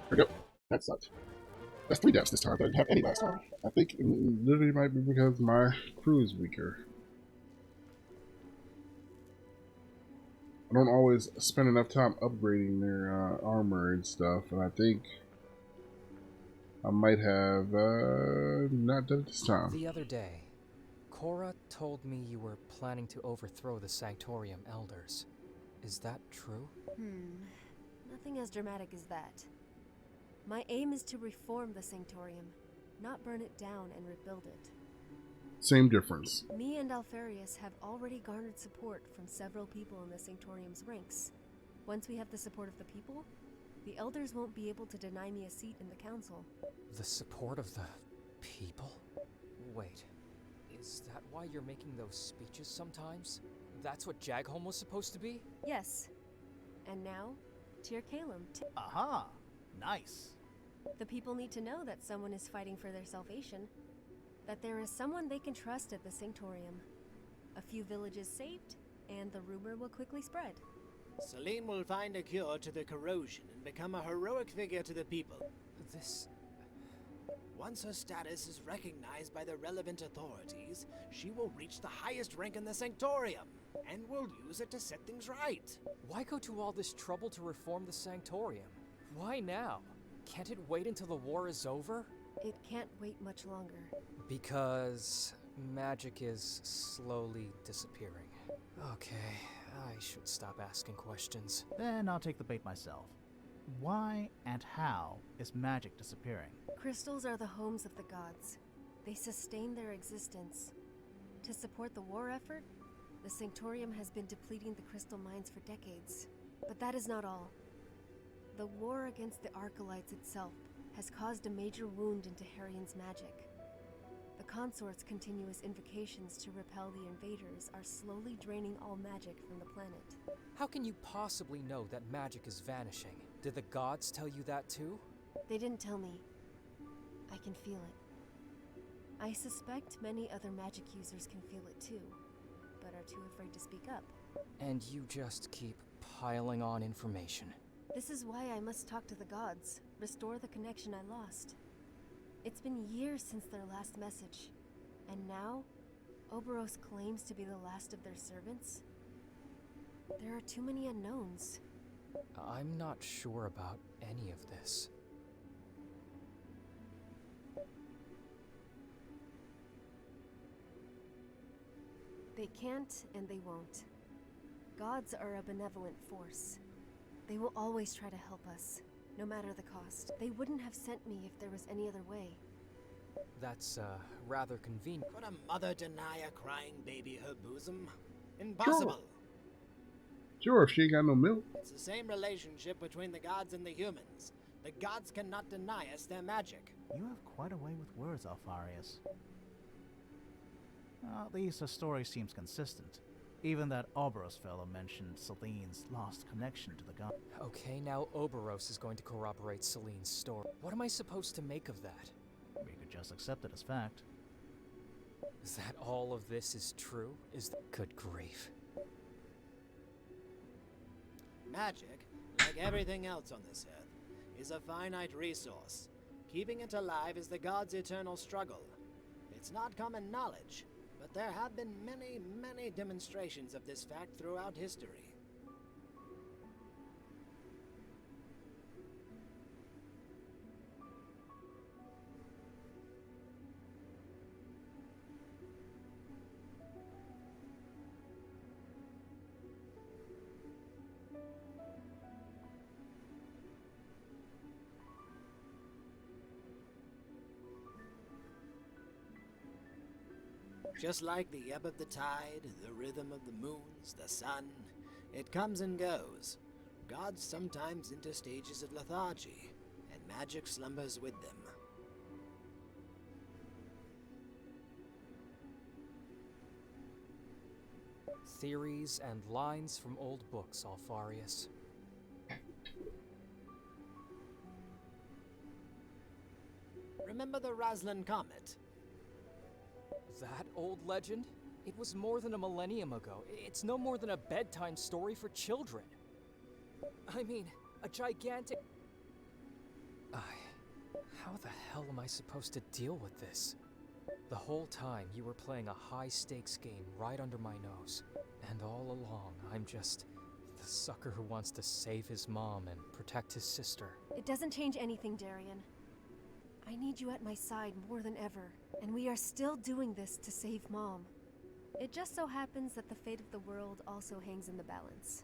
There we go. That sucked. That's 3 deaths this time. I didn't have any last time. I think it literally might be because my crew is weaker. I don't always spend enough time upgrading their armor and stuff, and I think I might have not done it this time. The other day, Cora told me you were planning to overthrow the Sanctorium Elders. Is that true? Nothing as dramatic as that. My aim is to reform the Sanctorium, not burn it down and rebuild it. Same difference. Me and Alpharius have already garnered support from several people in the Sanctorium's ranks. Once we have the support of the people, the Elders won't be able to deny me a seat in the council. The support of the people? Wait, is that why you're making those speeches sometimes? That's what Jagholm was supposed to be? Yes. And now, Tyr Calum. Aha! Nice. The people need to know that someone is fighting for their salvation. That there is someone they can trust at the Sanctorium. A few villages saved, and the rumor will quickly spread. Selene will find a cure to the corrosion and become a heroic figure to the people. This... Once her status is recognized by the relevant authorities, she will reach the highest rank in the Sanctorium, and will use it to set things right. Why go to all this trouble to reform the Sanctorium? Why now? Can't it wait until the war is over? It can't wait much longer. Because magic is slowly disappearing. Okay, I should stop asking questions. Then I'll take the bait myself. Why and how is magic disappearing? Crystals are the homes of the gods. They sustain their existence. To support the war effort, the Sanctorium has been depleting the crystal mines for decades. But that is not all. The war against the Archelites itself has caused a major wound into Harrian's magic. The consort's continuous invocations to repel the invaders are slowly draining all magic from the planet. How can you possibly know that magic is vanishing? Did the gods tell you that too? They didn't tell me. I can feel it. I suspect many other magic users can feel it too, but are too afraid to speak up. And you just keep piling on information. This is why I must talk to the gods, restore the connection I lost. It's been years since their last message, and now, Oboros claims to be the last of their servants? There are too many unknowns. I'm not sure about any of this. They can't and they won't. Gods are a benevolent force. They will always try to help us, no matter the cost. They wouldn't have sent me if there was any other way. That's, rather convenient. Could a mother deny a crying baby her bosom? Impossible! Sure, if she ain't got no milk. It's the same relationship between the gods and the humans. The gods cannot deny us their magic. You have quite a way with words, Alpharius. At least the story seems consistent. Even that Oboros fellow mentioned Selene's lost connection to the god. Okay, now Oboros is going to corroborate Selene's story. What am I supposed to make of that? We could just accept it as fact. Is that all of this is true? Good grief. Magic, like everything else on this earth, is a finite resource. Keeping it alive is the gods' eternal struggle. It's not common knowledge, but there have been many, many demonstrations of this fact throughout history. Just like the ebb of the tide, the rhythm of the moons, the sun, it comes and goes. Gods sometimes enter stages of lethargy, and magic slumbers with them. Theories and lines from old books, Alpharius. Remember the Roslin Comet? That old legend? It was more than a millennium ago. It's no more than a bedtime story for children. I mean, a gigantic... How How the hell am I supposed to deal with this? The whole time you were playing a high-stakes game right under my nose. And all along, I'm just the sucker who wants to save his mom and protect his sister. It doesn't change anything, Darian. I need you at my side more than ever, and we are still doing this to save Mom. It just so happens that the fate of the world also hangs in the balance.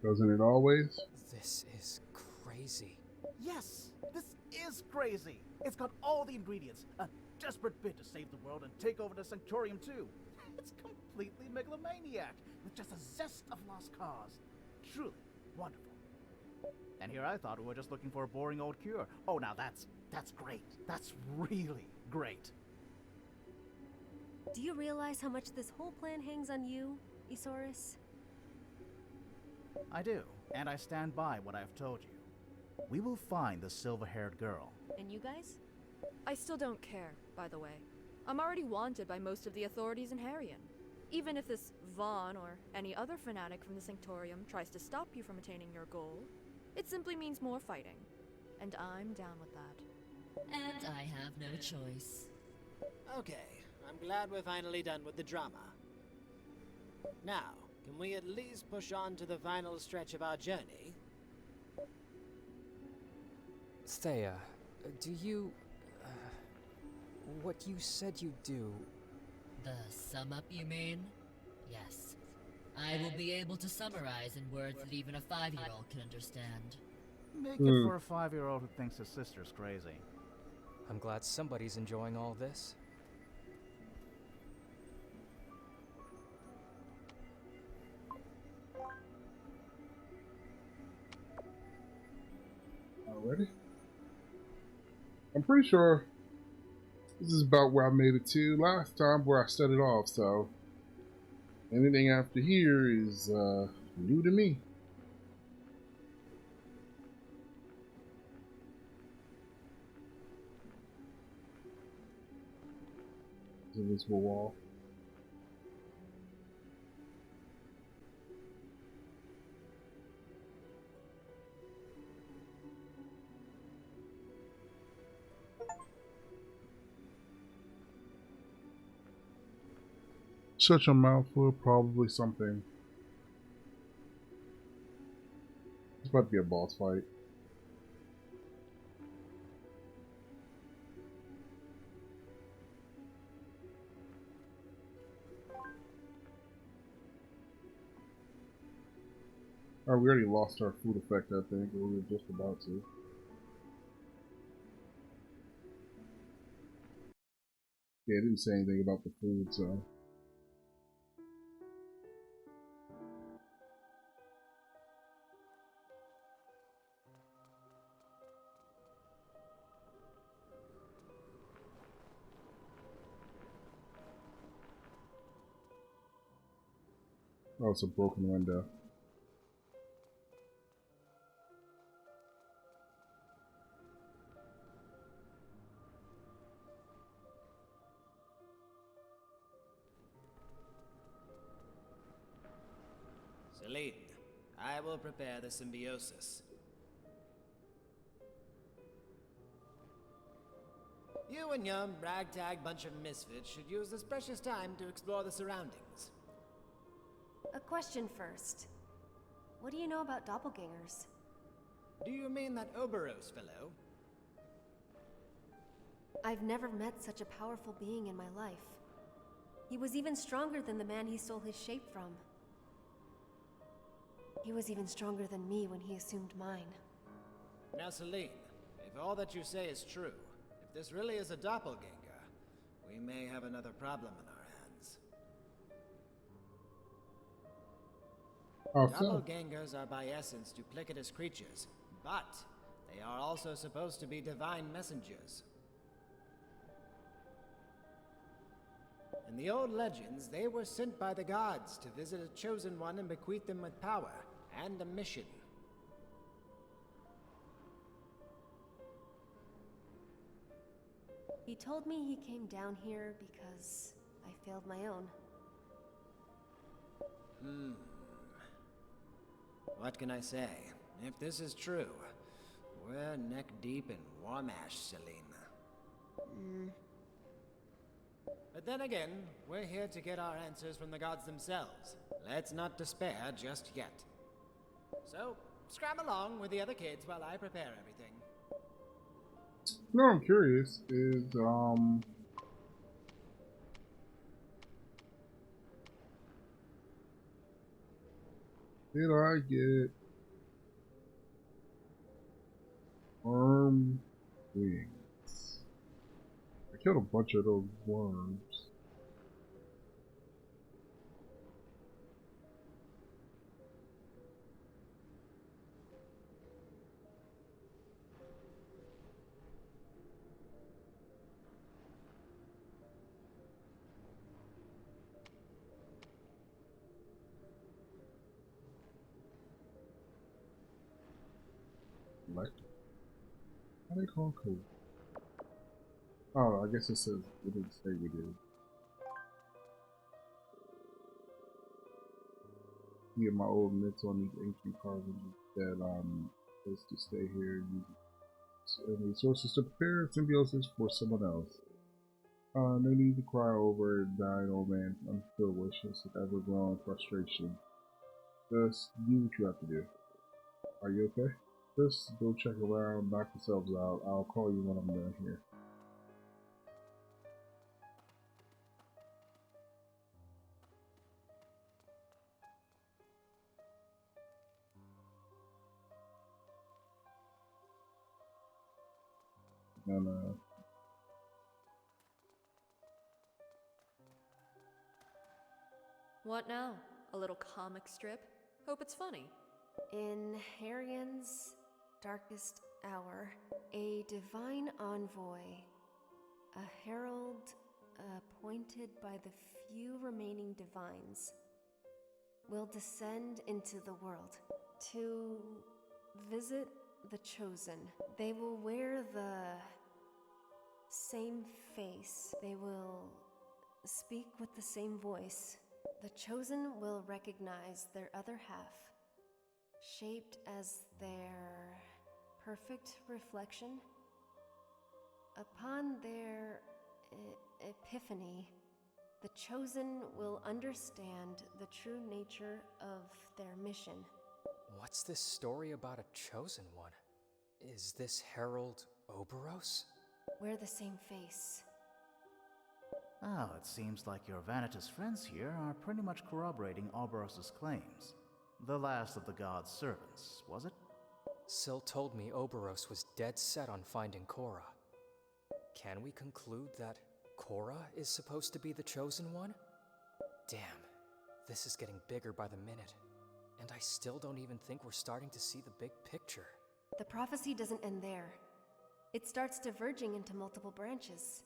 Doesn't it always? This is crazy. Yes, this is crazy. It's got all the ingredients. A desperate bid to save the world and take over the Sanctorium too. It's completely megalomaniac, with just a zest of lost cause. Truly wonderful. And here I thought we were just looking for a boring old cure. Oh, now that's great. That's really great. Do you realize how much this whole plan hangs on you, Oboros? I do, and I stand by what I've told you. We will find the silver-haired girl. And you guys? I still don't care, by the way. I'm already wanted by most of the authorities in Harrion. Even if this Vaughn or any other fanatic from the Sanctorium tries to stop you from attaining your goal, it simply means more fighting. And I'm down with that. And I have no choice. Okay, I'm glad we're finally done with the drama. Now, can we at least push on to the final stretch of our journey? Thea, do you... what you said you'd do... The sum up, you mean? Yes. I will be able to summarize in words that even a 5-year-old can understand. Make it for a 5-year-old who thinks his sister's crazy. I'm glad somebody's enjoying all this. Already? I'm pretty sure this is about where I made it to last time, where I started off, so anything after here is new to me. Invisible wall. Such a mouthful, probably something. It's about to be a boss fight. Oh, we already lost our food effect, I think, or we were just about to. Yeah, it didn't say anything about the food, so... Oh, it's a broken window. Selene, I will prepare the symbiosis. You and your ragtag bunch of misfits should use this precious time to explore the surroundings. A question first. What do you know about doppelgangers? Do you mean that Oboros fellow? I've never met such a powerful being in my life. He was even stronger than the man he stole his shape from. He was even stronger than me when he assumed mine. Now, Selene, if all that you say is true, if this really is a doppelganger, we may have another problem in our hands. Doppelgangers are by essence duplicitous creatures, but they are also supposed to be divine messengers. In the old legends, they were sent by the gods to visit a chosen one and bequeath them with power and a mission. He told me he came down here because I failed my own. What can I say? If this is true, We're neck deep in Warmash, Selene. But then again, we're here to get our answers from the gods themselves. Let's not despair just yet. So, scram along with the other kids while I prepare everything. No, I'm curious. Did I get worm wings? I killed a bunch of those worms. Like, how they call code? Oh, I guess it says we didn't say we did. Get my old mitts on these ancient carvings that supposed to stay here and use resources to prepare symbiosis for someone else. No need to cry over a dying old man unfulfilled wishes with ever-growing frustration. Just do what you have to do. Are you okay? Just go check around, knock yourselves out. I'll call you when I'm done here. And What now? A little comic strip? Hope it's funny. In Harrian's darkest hour, a divine envoy, a herald appointed by the few remaining divines, will descend into the world to visit the Chosen. They will wear the same face. They will speak with the same voice. The Chosen will recognize their other half, shaped as their perfect reflection. Upon their epiphany, the Chosen will understand the true nature of their mission. What's this story about a chosen one? Is this Herald Oboros? Wear the same face. Oh, it seems like your Vanitas friends here are pretty much corroborating Oboros' claims. The last of the god's servants, was it? Sil told me Oboros was dead set on finding Cora. Can we conclude that Cora is supposed to be the chosen one? Damn, this is getting bigger by the minute. And I still don't even think we're starting to see the big picture. The prophecy doesn't end there. It starts diverging into multiple branches.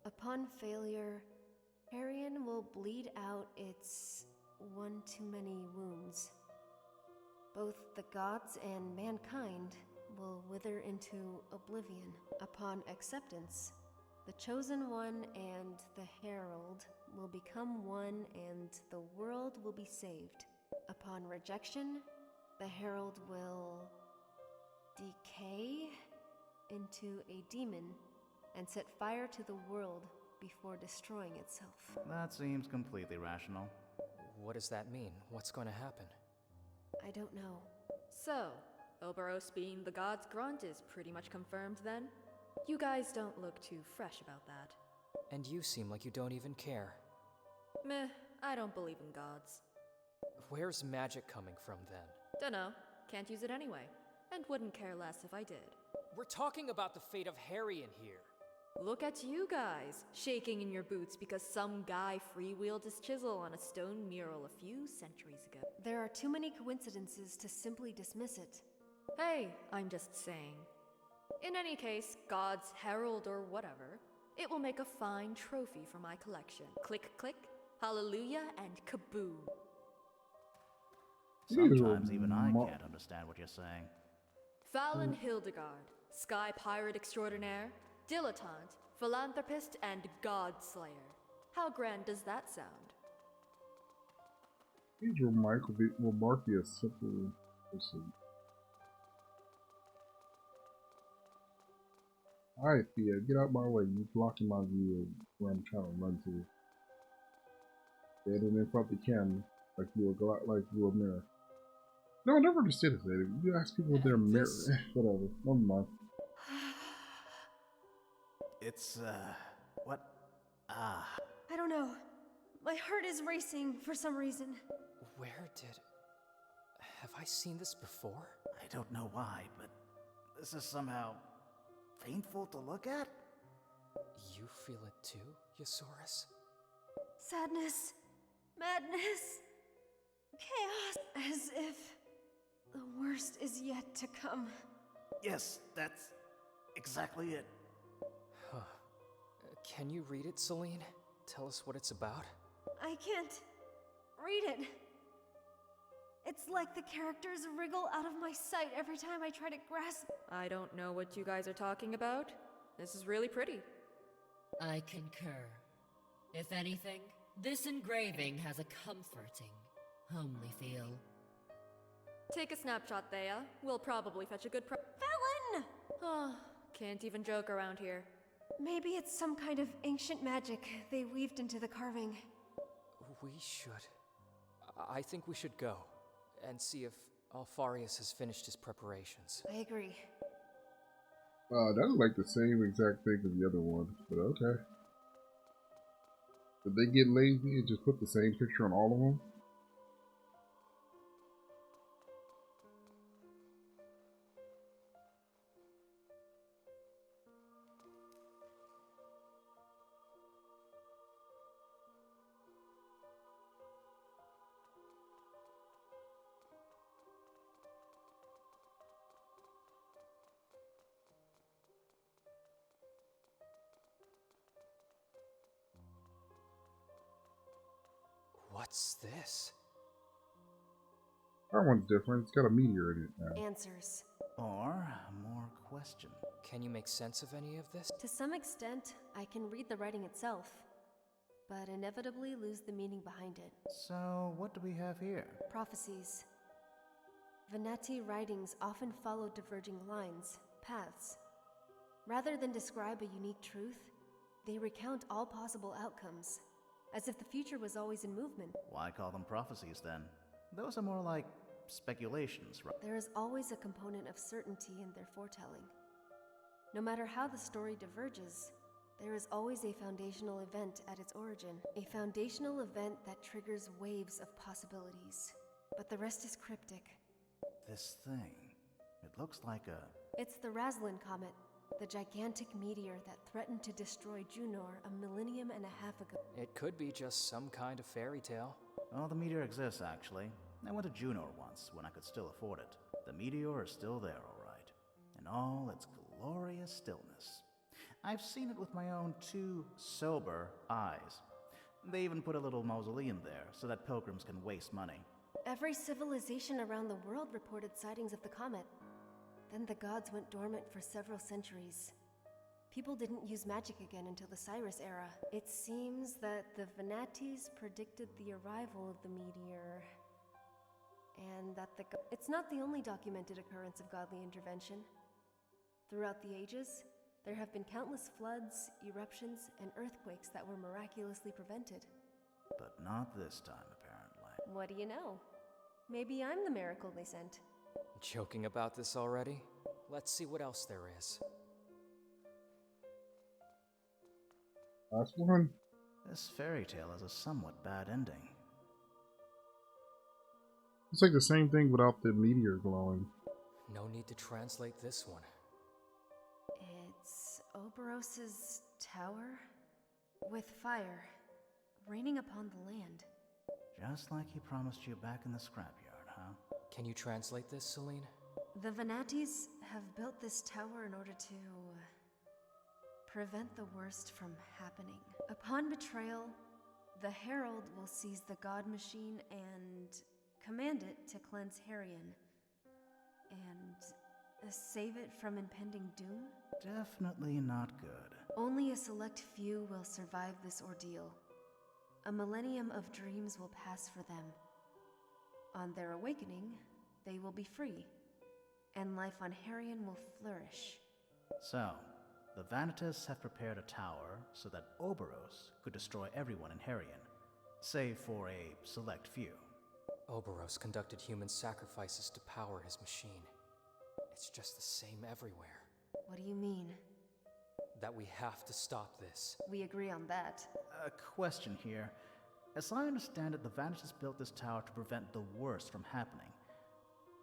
Upon failure, Harrian will bleed out its one too many wounds. Both the gods and mankind will wither into oblivion. Upon acceptance, the Chosen One and the Herald will become one and the world will be saved. Upon rejection, the Herald will decay into a demon and set fire to the world before destroying itself. That seems completely rational. What does that mean? What's going to happen? I don't know. So, Oboros being the god's grunt is pretty much confirmed then? You guys don't look too fresh about that. And you seem like you don't even care. Meh, I don't believe in gods. Where's magic coming from then? Dunno, can't use it anyway. And wouldn't care less if I did. We're talking about the fate of Harrian here. Look at you guys, shaking in your boots because some guy freewheeled his chisel on a stone mural a few centuries ago. There are too many coincidences to simply dismiss it. Hey, I'm just saying. In any case, God's herald or whatever, it will make a fine trophy for my collection. Click, click, hallelujah, and kaboom. Sometimes even I can't understand what you're saying. Fallon Hildegard, Sky Pirate Extraordinaire, Dilettante, Philanthropist, and Godslayer. How grand does that sound? These will mark you a simple person. Alright, Thea, get out my way. You blocking my view of where I'm trying to run to. Standing in front of the camera like you a mirror. No, I never understood this, lady. You ask people with their mirror. Whatever. Never mind. It's, what? Ah. I don't know. My heart is racing for some reason. Where did... Have I seen this before? I don't know why, but this is somehow painful to look at. You feel it too, Yosaurus? Sadness, madness, chaos, as if the worst is yet to come. Yes, that's exactly it. Huh. Can you read it, Selene? Tell us what it's about. I can't read it. It's like the characters wriggle out of my sight every time I try to grasp. I don't know what you guys are talking about. This is really pretty. I concur. If anything, this engraving has a comforting, homely feel. Take a snapshot, Thea. We'll probably fetch a good Felon! Oh, can't even joke around here. Maybe it's some kind of ancient magic they weaved into the carving. We should... I think we should go and see if Alpharius has finished his preparations. I agree. That is like the same exact thing as the other one, but okay. Did they get lazy and just put the same picture on all of them? What's this? That one's different. It's got a meteor in it now. Answers. Or more question. Can you make sense of any of this? To some extent, I can read the writing itself, but inevitably lose the meaning behind it. So, what do we have here? Prophecies. Venati writings often follow diverging lines, paths. Rather than describe a unique truth, they recount all possible outcomes, as if the future was always in movement. Why call them prophecies then? Those are more like speculations, right? There is always a component of certainty in their foretelling. No matter how the story diverges, there is always a foundational event at its origin. A foundational event that triggers waves of possibilities. But the rest is cryptic. This thing, it looks like a... It's the Raslin Comet, the gigantic meteor that threatened to destroy Junor a millennium and a half ago. It could be just some kind of fairy tale. Well, the meteor exists, actually. I went to Junor once, when I could still afford it. The meteor is still there, all right. In all its glorious stillness. I've seen it with my own 2 sober eyes. They even put a little mausoleum there, so that pilgrims can waste money. Every civilization around the world reported sightings of the comet. Then the gods went dormant for several centuries. People didn't use magic again until the Cyrus era. It seems that the Venatis predicted the arrival of the meteor, and that it's not the only documented occurrence of godly intervention. Throughout the ages, there have been countless floods, eruptions, and earthquakes that were miraculously prevented. But not this time, apparently. What do you know? Maybe I'm the miracle they sent. Joking about this already? Let's see what else there is. Last one. This fairy tale has a somewhat bad ending. It's like the same thing without the meteor glowing. No need to translate this one. It's Oboros's tower with fire raining upon the land. Just like he promised you back in the scrapyard, huh? Can you translate this, Selene? The Venatis have built this tower in order to prevent the worst from happening. Upon betrayal, the Herald will seize the God Machine and command it to cleanse Harrion and save it from impending doom. Definitely not good. Only a select few will survive this ordeal. A millennium of dreams will pass for them. On their awakening, they will be free, and life on Harrion will flourish. So, The Vanitas have prepared a tower so that Oboros could destroy everyone in Harien, save for a select few. Oboros conducted human sacrifices to power his machine. It's just the same everywhere. What do you mean? That we have to stop this. We agree on that. A question here. As I understand it, the Vanitas built this tower to prevent the worst from happening.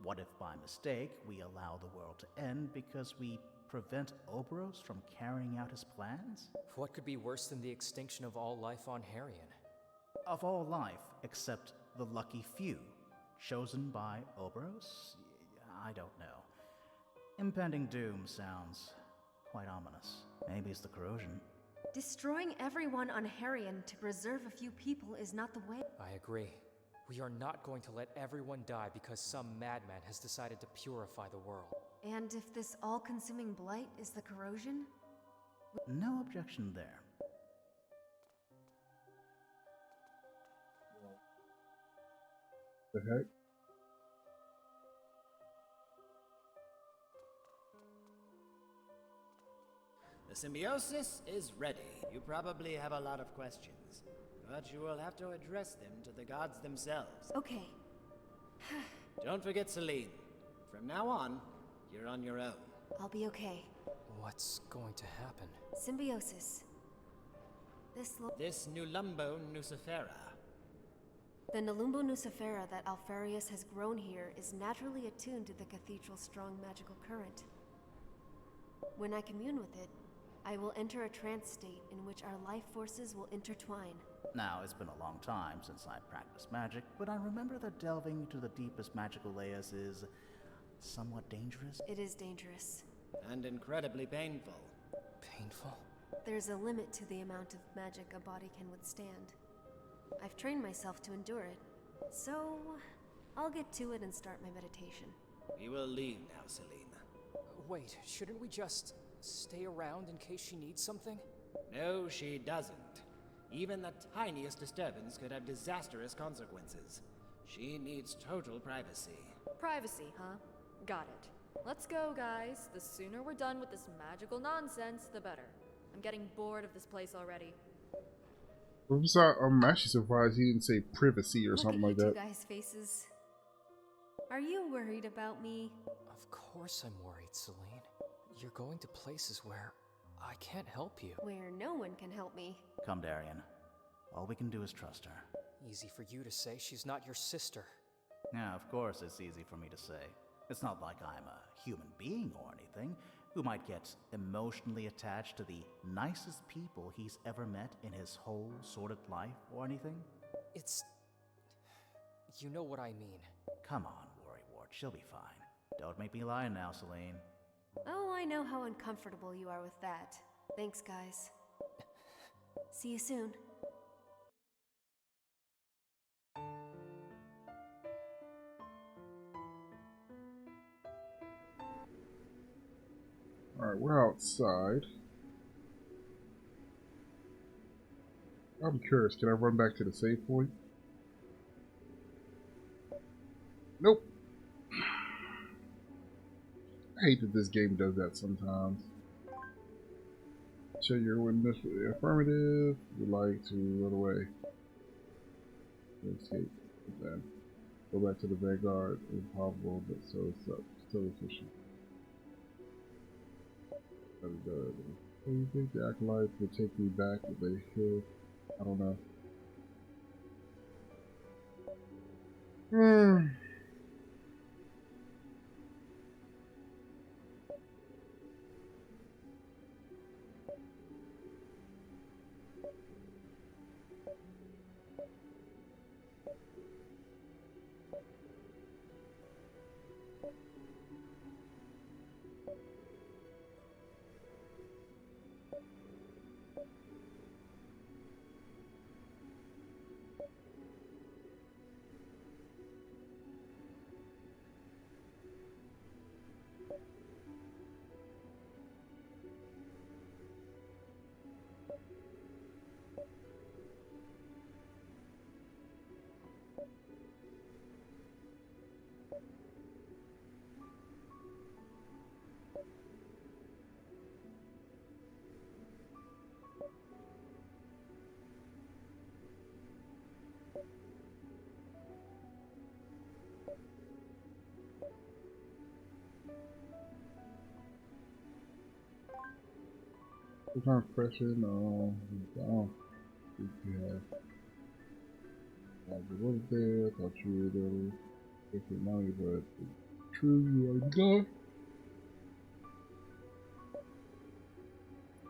What if by mistake we allow the world to end because we prevent Oboros from carrying out his plans? What could be worse than the extinction of all life on Harien? Of all life, except the lucky few, chosen by Oboros? I don't know. Impending doom sounds quite ominous. Maybe it's the corrosion. Destroying everyone on Harien to preserve a few people is not the way. I agree. We are not going to let everyone die because some madman has decided to purify the world. And if this all-consuming blight is the corrosion? No objection there. The heck? The symbiosis is ready. You probably have a lot of questions, but you will have to address them to the gods themselves. Okay. Don't forget Selene. From now on, you're on your own. I'll be okay. What's going to happen? Symbiosis. This Nulumbo Nucifera. The Nulumbo Nucifera that Alpharius has grown here is naturally attuned to the cathedral's strong magical current. When I commune with it, I will enter a trance state in which our life forces will intertwine. Now, it's been a long time since I practiced magic, but I remember that delving into the deepest magical layers is somewhat dangerous. It is dangerous. And incredibly painful. Painful? There's a limit to the amount of magic a body can withstand. I've trained myself to endure it, so I'll get to it and start my meditation. We will leave now, Selene. Wait, shouldn't we just stay around in case she needs something? No, she doesn't. Even the tiniest disturbance could have disastrous consequences. She needs total privacy. Privacy, huh? Got it. Let's go, guys. The sooner we're done with this magical nonsense, the better. I'm getting bored of this place already. I'm actually surprised he didn't say privacy or something like Look that. at you guys' faces. Are you worried about me? Of course I'm worried, Selene. You're going to places where I can't help you. Where no one can help me. Come, Darian. All we can do is trust her. Easy for you to say, she's not your sister. Yeah, of course it's easy for me to say. It's not like I'm a human being or anything who might get emotionally attached to the nicest people he's ever met in his whole sordid life or anything. It's... You know what I mean. Come on, Worrywart, she'll be fine. Don't make me lie now, Selene. Oh, I know how uncomfortable you are with that. Thanks, guys. See you soon. Alright, we're outside. I'm curious, can I run back to the save point? Nope. I hate that this game does that sometimes. Show your witness for the affirmative. Would like to run away. Escape. Then go back to the Vanguard. Impossible, but so still efficient. That is good. Do you think the acolytes would take me back if they could? I don't know. What kind of pressure? No, I don't think you have. I was a little there. I thought you were there. Different money, but true, you are gone.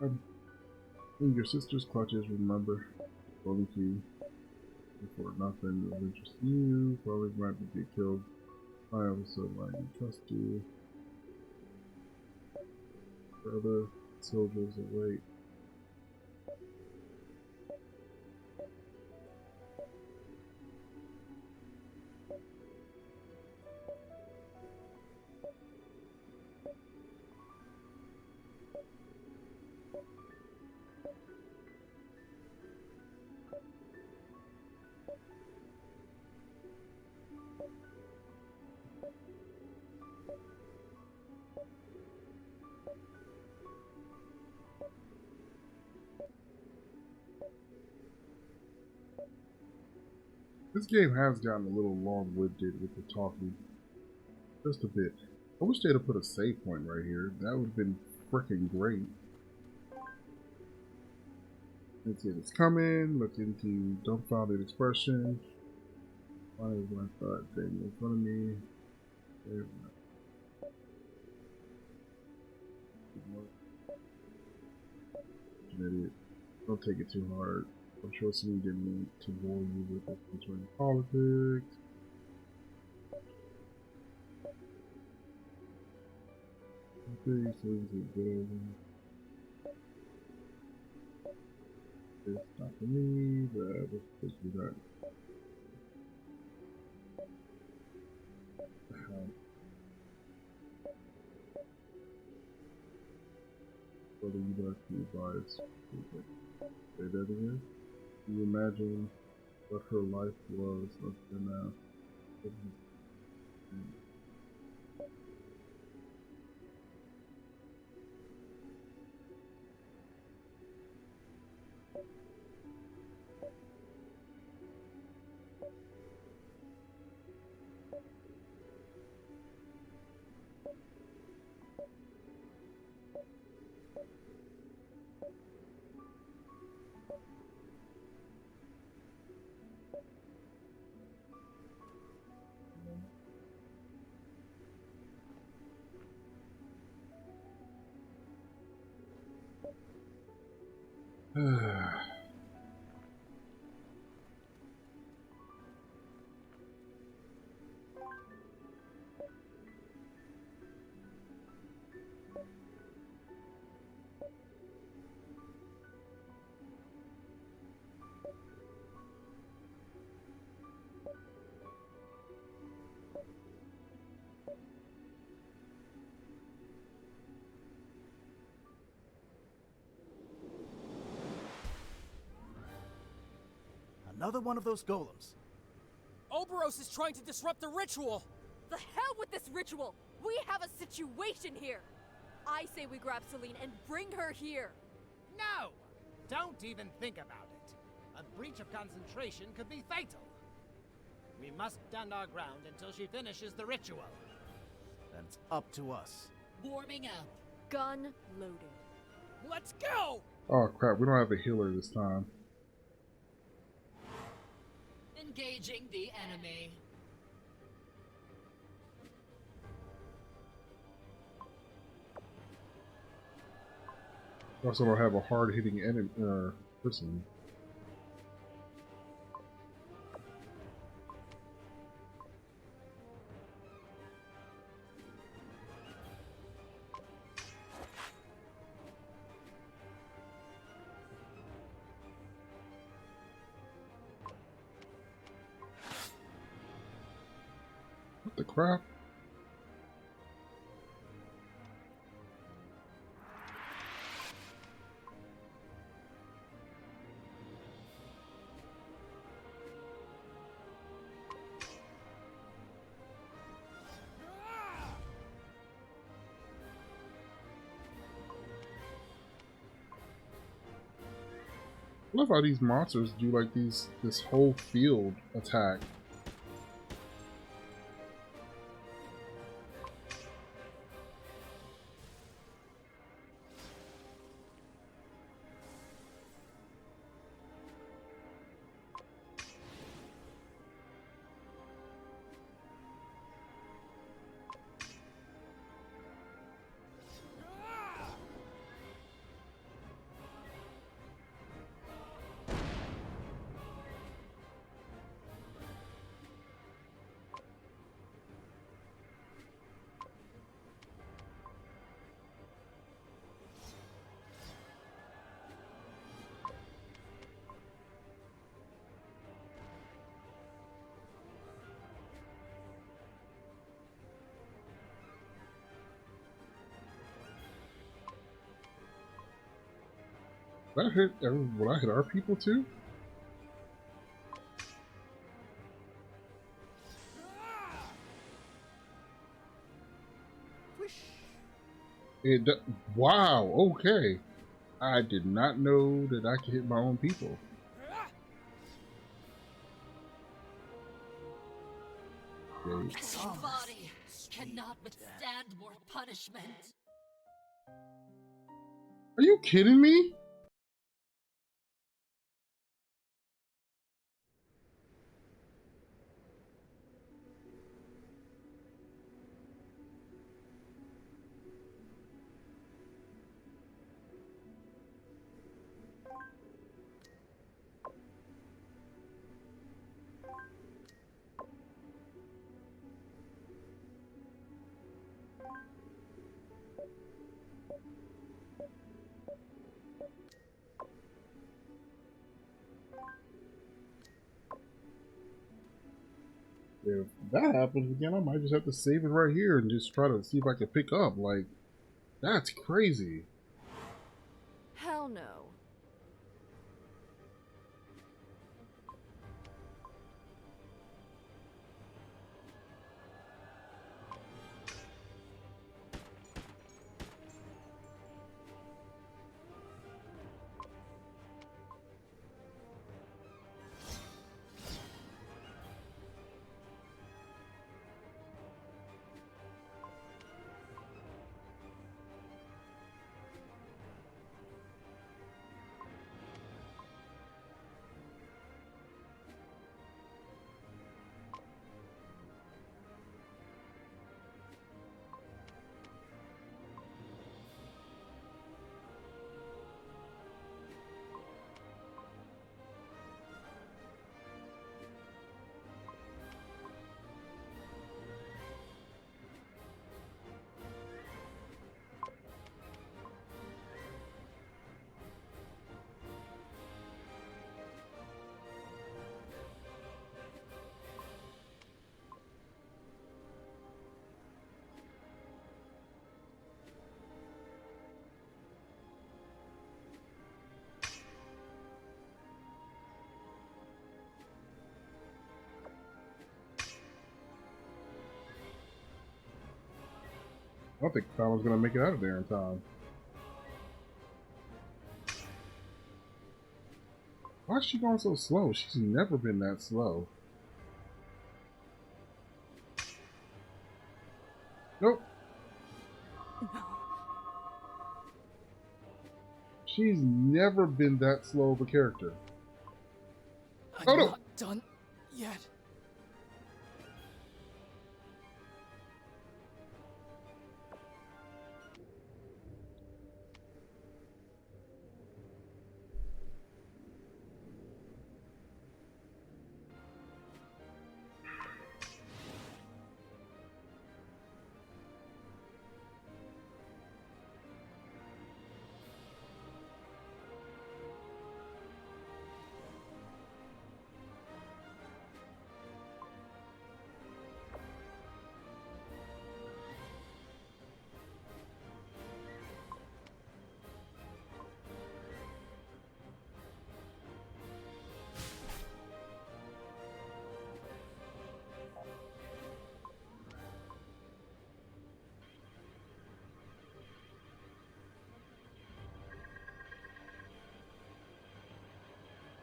I'm in your sister's clutches. Remember, only key before nothing of interest in you. Probably might get killed. I also might trust you. Other soldiers await. This game has gotten a little long-winded with the talking. Just a bit. I wish they'd have put a save point right here. That would have been freaking great. Let's see, it's coming. Look into dumbfounded expression. Why is my thought thing in front of me? Idiot. Don't take it too hard. I'm sure someone didn't mean to bore you with this concerning politics. Things are good. It's not for me, but let's just do that. Whether you like to advise. Say that again. Can you imagine what her life was up to now? Another one of those golems. Oboros is trying to disrupt the ritual! The hell with this ritual! We have a situation here! I say we grab Selene and bring her here! No! Don't even think about it. A breach of concentration could be fatal. We must stand our ground until she finishes the ritual. Then it's up to us. Warming up. Gun loaded. Let's go! Oh crap, we don't have a healer this time. Engaging the enemy. Also don't have a hard-hitting enemy person. What the crap? I love how these monsters do like this whole field attack. Would I hit our people too? It, wow, okay. I did not know that I could hit my own people. This body cannot withstand more punishment. Are you kidding me? If that happens again, I might just have to save it right here and just try to see if I can pick up. Like, that's crazy. Hell no. I don't think I was gonna make it out of there in time. Why is she going so slow? She's never been that slow. Nope. No. She's never been that slow of a character. I'm not done yet.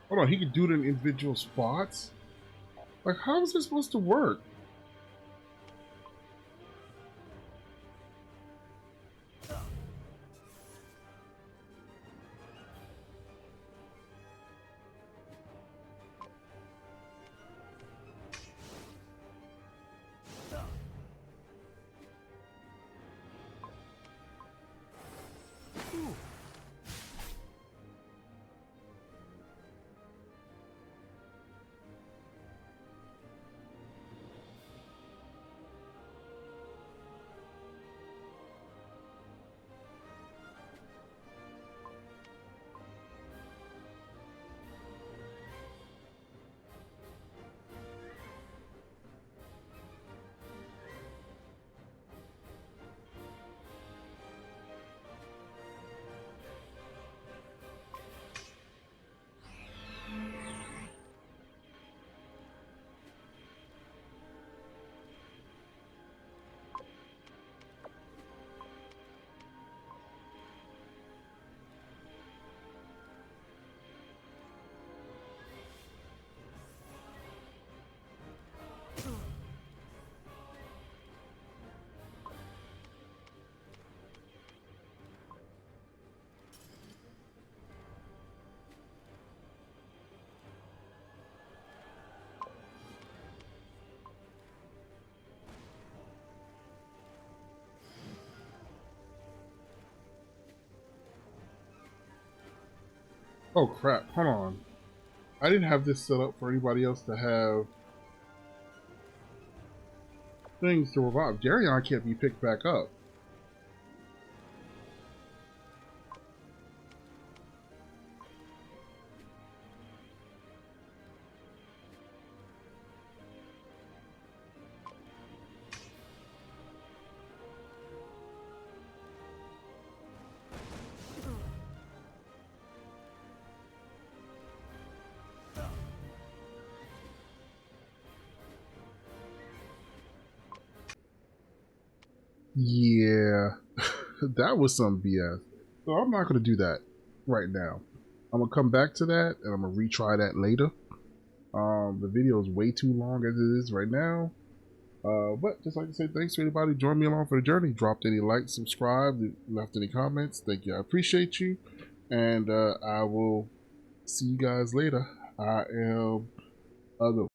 Hold on, he could do it in individual spots? Like, how is this supposed to work? Oh crap, hold on. I didn't have this set up for anybody else to have things to revive. Darion can't be picked back up. Yeah, that was some BS. So I'm not going to do that right now. I'm going to come back to that and I'm going to retry that later. The video is way too long as it is right now. But just like to say, thanks to anybody joining me along for the journey. Dropped any likes, subscribed, left any comments. Thank you. I appreciate you. And I will see you guys later. I am Oboros.